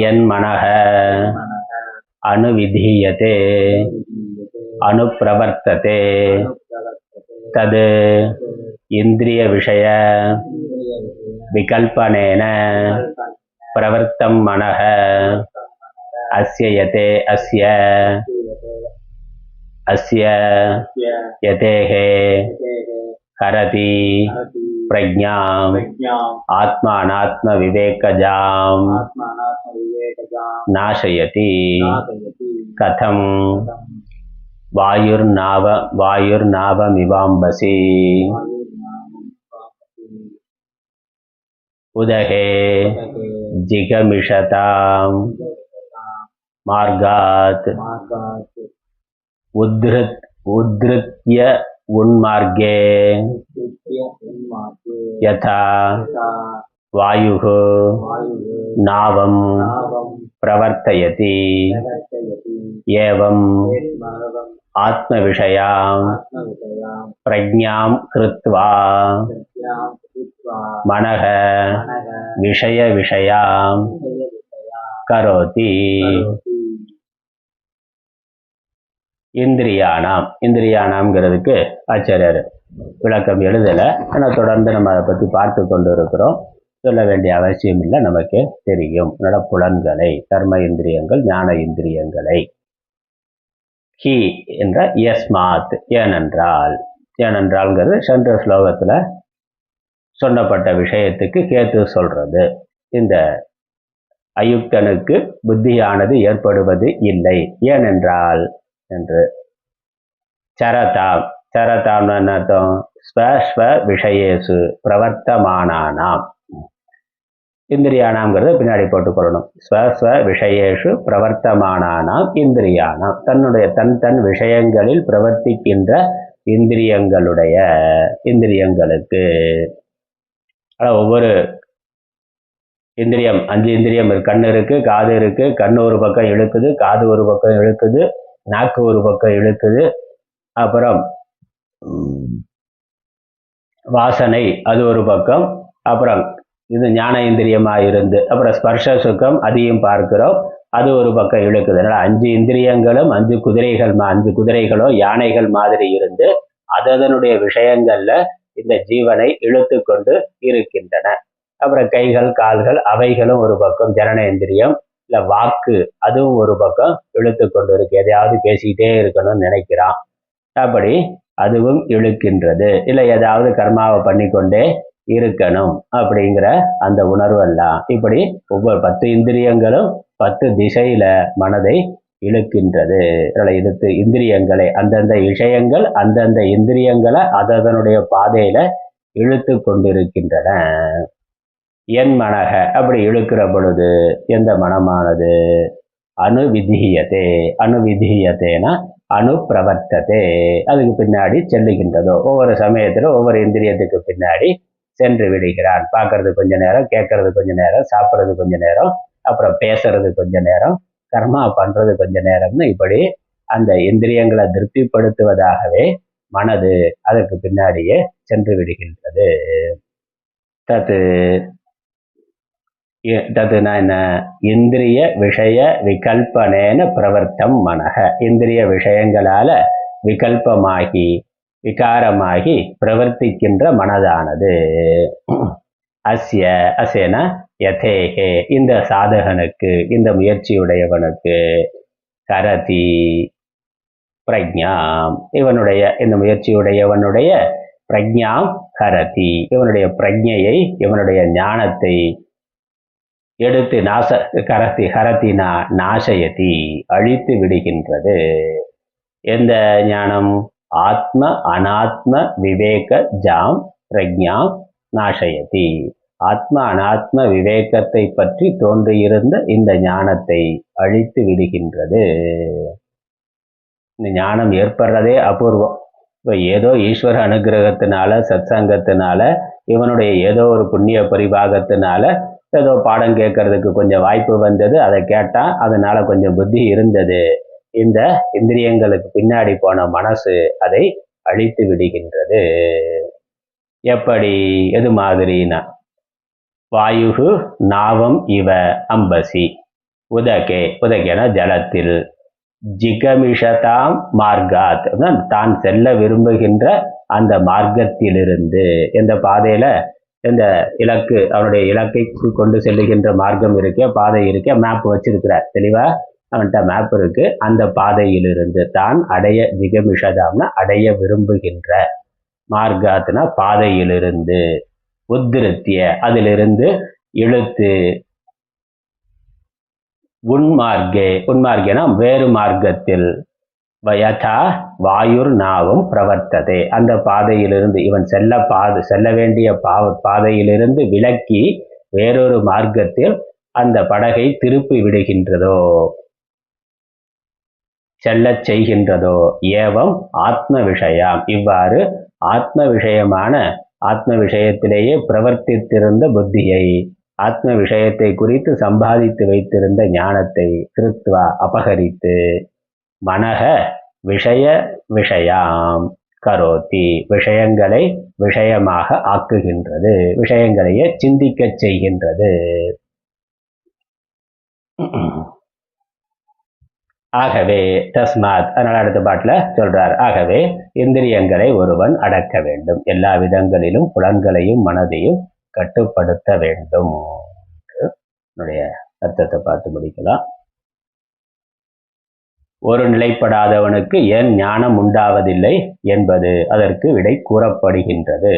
யன்மனஹ அனுவிதீயதே அனுப்பிரவர்த்ததே தத் இந்திரிய விஷய விகல்பனேன பிரவர்த்தம் மனஹ அஸ்ய யதே அஸ்ய யதேஹே கரதி பிரஜ்ஞாம் ஆத்மானாத்ம விவேகஜாம் நாசயதி. கதம் வாயுர்நாவமிவாம்பசி உதகே ஜிகமிஷதாம் மார்காத் உத்ருத்ய உன்மார்கே யதா வாயுः நாவம் பிரவர்த்தயதி ஏவம் ஆத்மவிஷயாம் பிரஜ்ஞாம் கிருத்வா மனஹ விஷயாம் கரோதி. இந்திரியானாம்ங்கிறதுக்கு ஆச்சாரியர் விளக்கம் எழுதலை, ஆனால் தொடர்ந்து நம்ம அதை பற்றி பார்த்து கொண்டு இருக்கிறோம். சொல்ல வேண்டிய அவசியம் இல்லை, நமக்கு தெரியும். புலன்களை, கர்ம இந்திரியங்கள், ஞான இந்திரியங்களை. ஹி என்ற யஸ்மாத், ஏனென்றால்ங்கிறது சென்ற ஸ்லோகத்தில் சொல்லப்பட்ட விஷயத்துக்கு கேத்து சொல்றது. இந்த அயுக்தனுக்கு புத்தியானது ஏற்படுவது இல்லை, ஏனென்றால் என்று. சரதாம் அர்த்தம் ஸ்வஸ்வ விஷயேசு பிரவர்த்தமானானாம். இந்திரியானாம்ங்கிறத பின்னாடி போட்டுக்கொள்ளணும். ஸ்வஸ்வ விஷயேஷு பிரவர்த்தமானானாம் இந்திரியானாம், தன் விஷயங்களில் பிரவர்த்திக்கின்ற இந்திரியங்களுக்கு. ஒவ்வொரு இந்திரியம், 5 இந்திரியம் கண் இருக்கு, காது இருக்கு. கண்ணு ஒரு பக்கம் இழுக்குது, காது ஒரு பக்கம் இழுக்குது, நாக்கு ஒரு பக்கம் இழுக்குது. அப்புறம் வாசனை அது ஒரு பக்கம். அப்புறம் இது ஞான இந்திரியமாக இருந்து அப்புறம் ஸ்பர்ஷ சுகம் அதையும் பார்க்கிறோம், அது ஒரு பக்கம் இழுக்குது. அதனால் 5 இந்திரியங்களும் 5 குதிரைகளோ யானைகள் மாதிரி இருந்து அதனுடைய விஷயங்கள்ல இந்த ஜீவனை இழுத்து கொண்டு இருக்கின்றன. அப்புறம் கைகள், கால்கள் அவைகளும் ஒரு பக்கம் ஜனனேந்திரியம், இல்லை வாக்கு அதுவும் ஒரு பக்கம் இழுத்து கொண்டு இருக்கு. எதையாவது பேசிக்கிட்டே இருக்கணும்னு நினைக்கிறான், அப்படி அதுவும் இழுக்கின்றது. இல்லை ஏதாவது கர்மாவை பண்ணிக்கொண்டே இருக்கணும் அப்படிங்கிற அந்த உணர்வெல்லாம். இப்படி ஒவ்வொரு 10 இந்திரியங்களும் 10 திசையில மனதை இழுக்கின்றது. இழுத்து இந்திரியங்களை, அந்தந்த விஷயங்கள் அந்தந்த இந்திரியங்களை அதனுடைய பாதையில இழுத்து கொண்டிருக்கின்றன. என் மனக அப்படி இழுக்கிற பொழுது எந்த மனமானது அனுவிதீயத்தேனா அனுப்பிரவர்த்ததே, அதுக்கு பின்னாடி செல்லுகின்றதோ. ஒவ்வொரு சமயத்துல ஒவ்வொரு இந்திரியத்துக்கு பின்னாடி சென்று விடுகிறான். பார்க்கறது கொஞ்ச நேரம், கேட்கறது கொஞ்ச நேரம், சாப்பிட்றது கொஞ்ச நேரம், அப்புறம் பேசுறது கொஞ்ச நேரம், கர்மா பண்றது கொஞ்ச நேரம்னு இப்படி அந்த இந்திரியங்களை திருப்திப்படுத்துவதாகவே மனது அதற்கு பின்னாடியே சென்று விடுகின்றது. தத்துனா என்ன? இந்திரிய விஷய விகல்பனேன பிரவர்த்தம் மனக. இந்திரிய விஷயங்களால விகல்பமாகி விகாரமாகி பிரவர்த்திக்கின்ற மனதானது. அஸ்ய அசேன யதேகே இந்த சாதகனுக்கு இந்த முயற்சியுடையவனுக்கு கரதி பிரஜ்ஞாம் இவனுடைய இந்த முயற்சியுடையவனுடைய பிரஜ்ஞாம் கரதி இவனுடைய பிரஜையை இவனுடைய ஞானத்தை எடுத்து ஹரத்தினா நாசயதி அழித்து விடுகின்றது. எந்த ஞானம்? ஆத்ம அனாத்ம விவேக ஜாம் பிரஜ்ஞாம் நாசயதி. ஆத்ம அனாத்ம விவேகத்தை பற்றி தோன்றியிருந்த இந்த ஞானத்தை அழித்து விடுகின்றது. இந்த ஞானம் ஏற்படுறதே அபூர்வம். இப்போ ஏதோ ஈஸ்வர அனுகிரகத்தினால சத்சங்கத்தினால இவனுடைய ஏதோ ஒரு புண்ணிய பரிபாகத்தினால ஏதோ பாடம் கேட்கறதுக்கு கொஞ்சம் வாய்ப்பு வந்தது, அதை கேட்டான், அதனால கொஞ்சம் புத்தி இருந்தது. இந்த இந்திரியங்களுக்கு பின்னாடி போன மனசு அதை அழித்து விடுகின்றது. எப்படி? எது மாதிரினா வாயுகு நாவம் இவ அம்பசி உதகேன ஜலத்தில் ஜிகமிஷதாம் மார்காத் தான் செல்ல விரும்புகின்ற அந்த மார்க்கத்திலிருந்து எந்த பாதையில இந்த இலக்கு அவனுடைய இலக்கை கொண்டு செல்லுகின்ற மார்க்கம் இருக்கே, பாதை இருக்கே, மேப் வச்சிருக்கிறார் தெளிவா, அவன்கிட்ட மேப் இருக்கு. அந்த பாதையிலிருந்து தான் அடைய ஜிகமிஷதாம்னா அடைய விரும்புகின்ற, மார்காத்னா பாதையிலிருந்து, உத்திருத்திய அதிலிருந்து இழுத்து, உன்மார்க்கேனா வேறு மார்க்கத்தில், யதா வாயுர் நாவும் பிரவர்த்ததே அந்த பாதையிலிருந்து இவன் செல்ல வேண்டிய பாதையிலிருந்து விலக்கி வேறொரு மார்க்கத்தில் அந்த படகை திருப்பி விடுகின்றதோ, செல்லச் செய்கின்றதோ. ஏவம் ஆத்ம விஷயம் இவ்வாறு ஆத்ம விஷயமான ஆத்ம விஷயத்திலேயே பிரவர்த்தித்திருந்த புத்தியை, ஆத்ம விஷயத்தை குறித்து சம்பாதித்து வைத்திருந்த ஞானத்தை கிருத்வா அபகரித்து மனக விஷயாம் கரோதி விஷயங்களை விஷயமாக ஆக்குகின்றது, விஷயங்களையே சிந்திக்க செய்கின்றது. ஆகவே தஸ்மாத் அதனால அடுத்த பாட்டுல சொல்றார், ஆகவே இந்திரியங்களை ஒருவன் அடக்க வேண்டும், எல்லா விதங்களிலும் புலன்களையும் மனதையும் கட்டுப்படுத்த வேண்டும். என்னுடைய அர்த்தத்தை பார்த்து முடிக்கலாம். ஒரு நிலைப்படாதவனுக்கு ஏன் ஞானம் உண்டாவதில்லை என்பது அதற்கு விடை கூறப்படுகின்றது.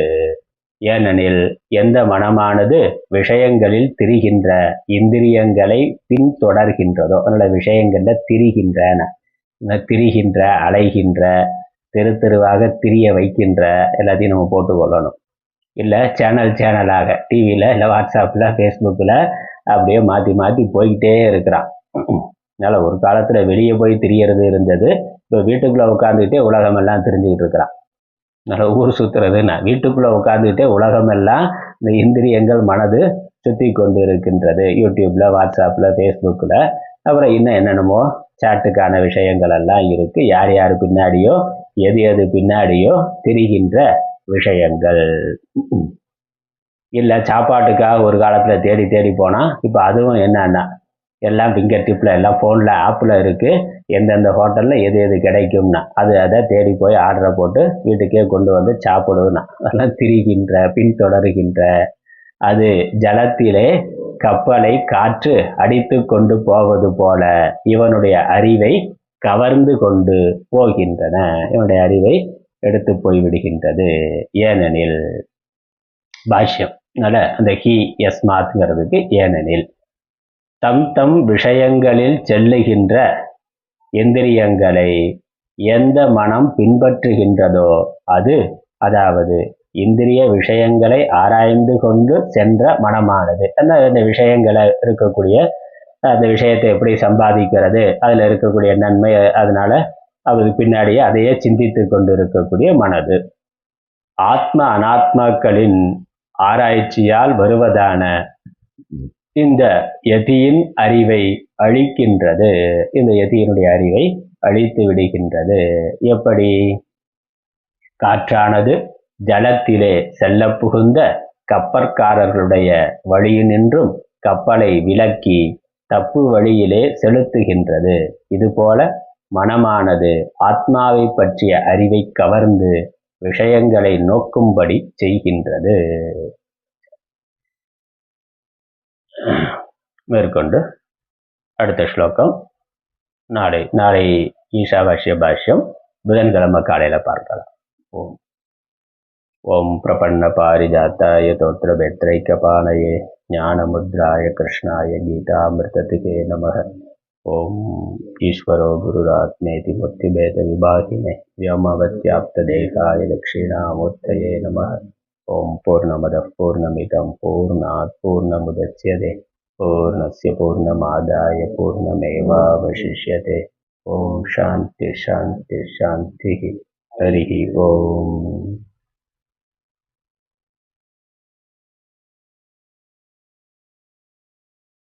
ஏனெனில் எந்த மனமானது விஷயங்களில் திரிகின்ற இந்திரியங்களை பின்தொடர்கின்றதோ, அதனால விஷயங்கள்ல திரிகின்ற அலைகின்ற தெருவாக திரிய வைக்கின்ற எல்லாத்தையும் நம்ம போட்டு கொள்ளணும். இல்லை சேனலாக டிவியில் இல்லை வாட்ஸ்அப்பில் ஃபேஸ்புக்கில் அப்படியே மாற்றி மாற்றி போய்கிட்டே இருக்கிறான். அதனால் ஒரு காலத்தில் வெளியே போய் திரியறது இருந்தது, இப்போ வீட்டுக்குள்ளே உட்காந்துக்கிட்டே உலகமெல்லாம் தெரிஞ்சுக்கிட்டு இருக்கிறான். அதனால் ஊர் சுற்றுறதுன்னா வீட்டுக்குள்ளே உட்காந்துக்கிட்டே உலகமெல்லாம் இந்த இந்திரியங்கள் மனது சுற்றி கொண்டு இருக்கின்றது. யூடியூப்பில், வாட்ஸ்அப்பில், ஃபேஸ்புக்கில், அப்புறம் இன்னும் என்னென்னமோ சாட்டுக்கான விஷயங்கள் எல்லாம் இருக்குது. யார் யார் பின்னாடியோ எது பின்னாடியோ திரிகின்ற விஷயங்கள். இல்லை சாப்பாட்டுக்காக ஒரு காலத்தில் தேடி போனால் இப்போ அதுவும் என்னன்னா எல்லாம் ஃபிங்கர் டிப்பில், எல்லாம் ஃபோனில் ஆப்பில் இருக்குது. எந்தெந்த ஹோட்டலில் எது கிடைக்கும்னா அதை தேடி போய் ஆர்டரை போட்டு வீட்டுக்கே கொண்டு வந்து சாப்பிடுவேன்னா அதெல்லாம் திரிகின்ற பின்தொடர்கின்ற. அது ஜலத்திலே கப்பலை காற்று அடித்து கொண்டு போவது போல இவனுடைய அறிவை கவர்ந்து கொண்டு போகின்றன, இவனுடைய அறிவை எடுத்து போய்விடுகின்றது. ஏனெனில் பாஷ்யம் அந்த ஹி யஸ்மாத்ங்கிறதுக்கு ஏனெனில் தம் விஷயங்களில் செல்லுகின்ற இந்திரியங்களை எந்த மனம் பின்பற்றுகின்றதோ அது, அதாவது இந்திரிய விஷயங்களை ஆராய்ந்து கொண்டு சென்ற மனமானது, அந்த விஷயங்களை இருக்கக்கூடிய அந்த விஷயத்தை எப்படி சம்பாதிக்கிறது, அதில் இருக்கக்கூடிய நன்மை, அதனால அது பின்னாடியே அதையே சிந்தித்து கொண்டு இருக்கக்கூடிய மனது ஆத்ம அனாத்மாக்களின் ஆராய்ச்சியால் வருவதான இந்த யதியின் அறிவை அழிக்கின்றது. இந்த யதியினுடைய அறிவை அழித்து விடுகின்றது. எப்படி? காற்றானது ஜலத்திலே செல்ல புகுந்த கப்பற்காரர்களுடைய வழியினின்றும் கப்பலை விலக்கி தப்பு வழியிலே செலுத்துகின்றது. இதுபோல மனமானது ஆத்மாவை பற்றிய அறிவை கவர்ந்து விஷயங்களை நோக்கும்படி செய்கின்றது. மேற்கொண்டு அடுத்த ஸ்லோகம் நாளை நாளை ஈஷாவாஸ்ய பாஷ்யம் புதன்கிழமை காலையில பார்க்கலாம். ஓம் ஓம் பிரபன்ன பாரிஜாத்தாய தோத்திர வெத்ரைக்கபாணயே ஞானமுத்ராய கிருஷ்ணாய கீதாமிருததிகே நமः. ஓம் ஈஸ்வரோ குருராத்மேதி மூர்த்திபேத விபாகினே व्योमवत्याप्तदेहाय दक्षिणामूर्तये नमः. ஓம் பூர்ணமதः பூர்ணமிதம் பூர்ணாத் பூர்ணமுதச்யதே பூர்ணஸ்ய பூர்ணமாதாய பூர்ணமேவாவசிஷ்யதே. ஓம் சாந்தி சாந்தி சாந்தி. ஹரி ஓம்.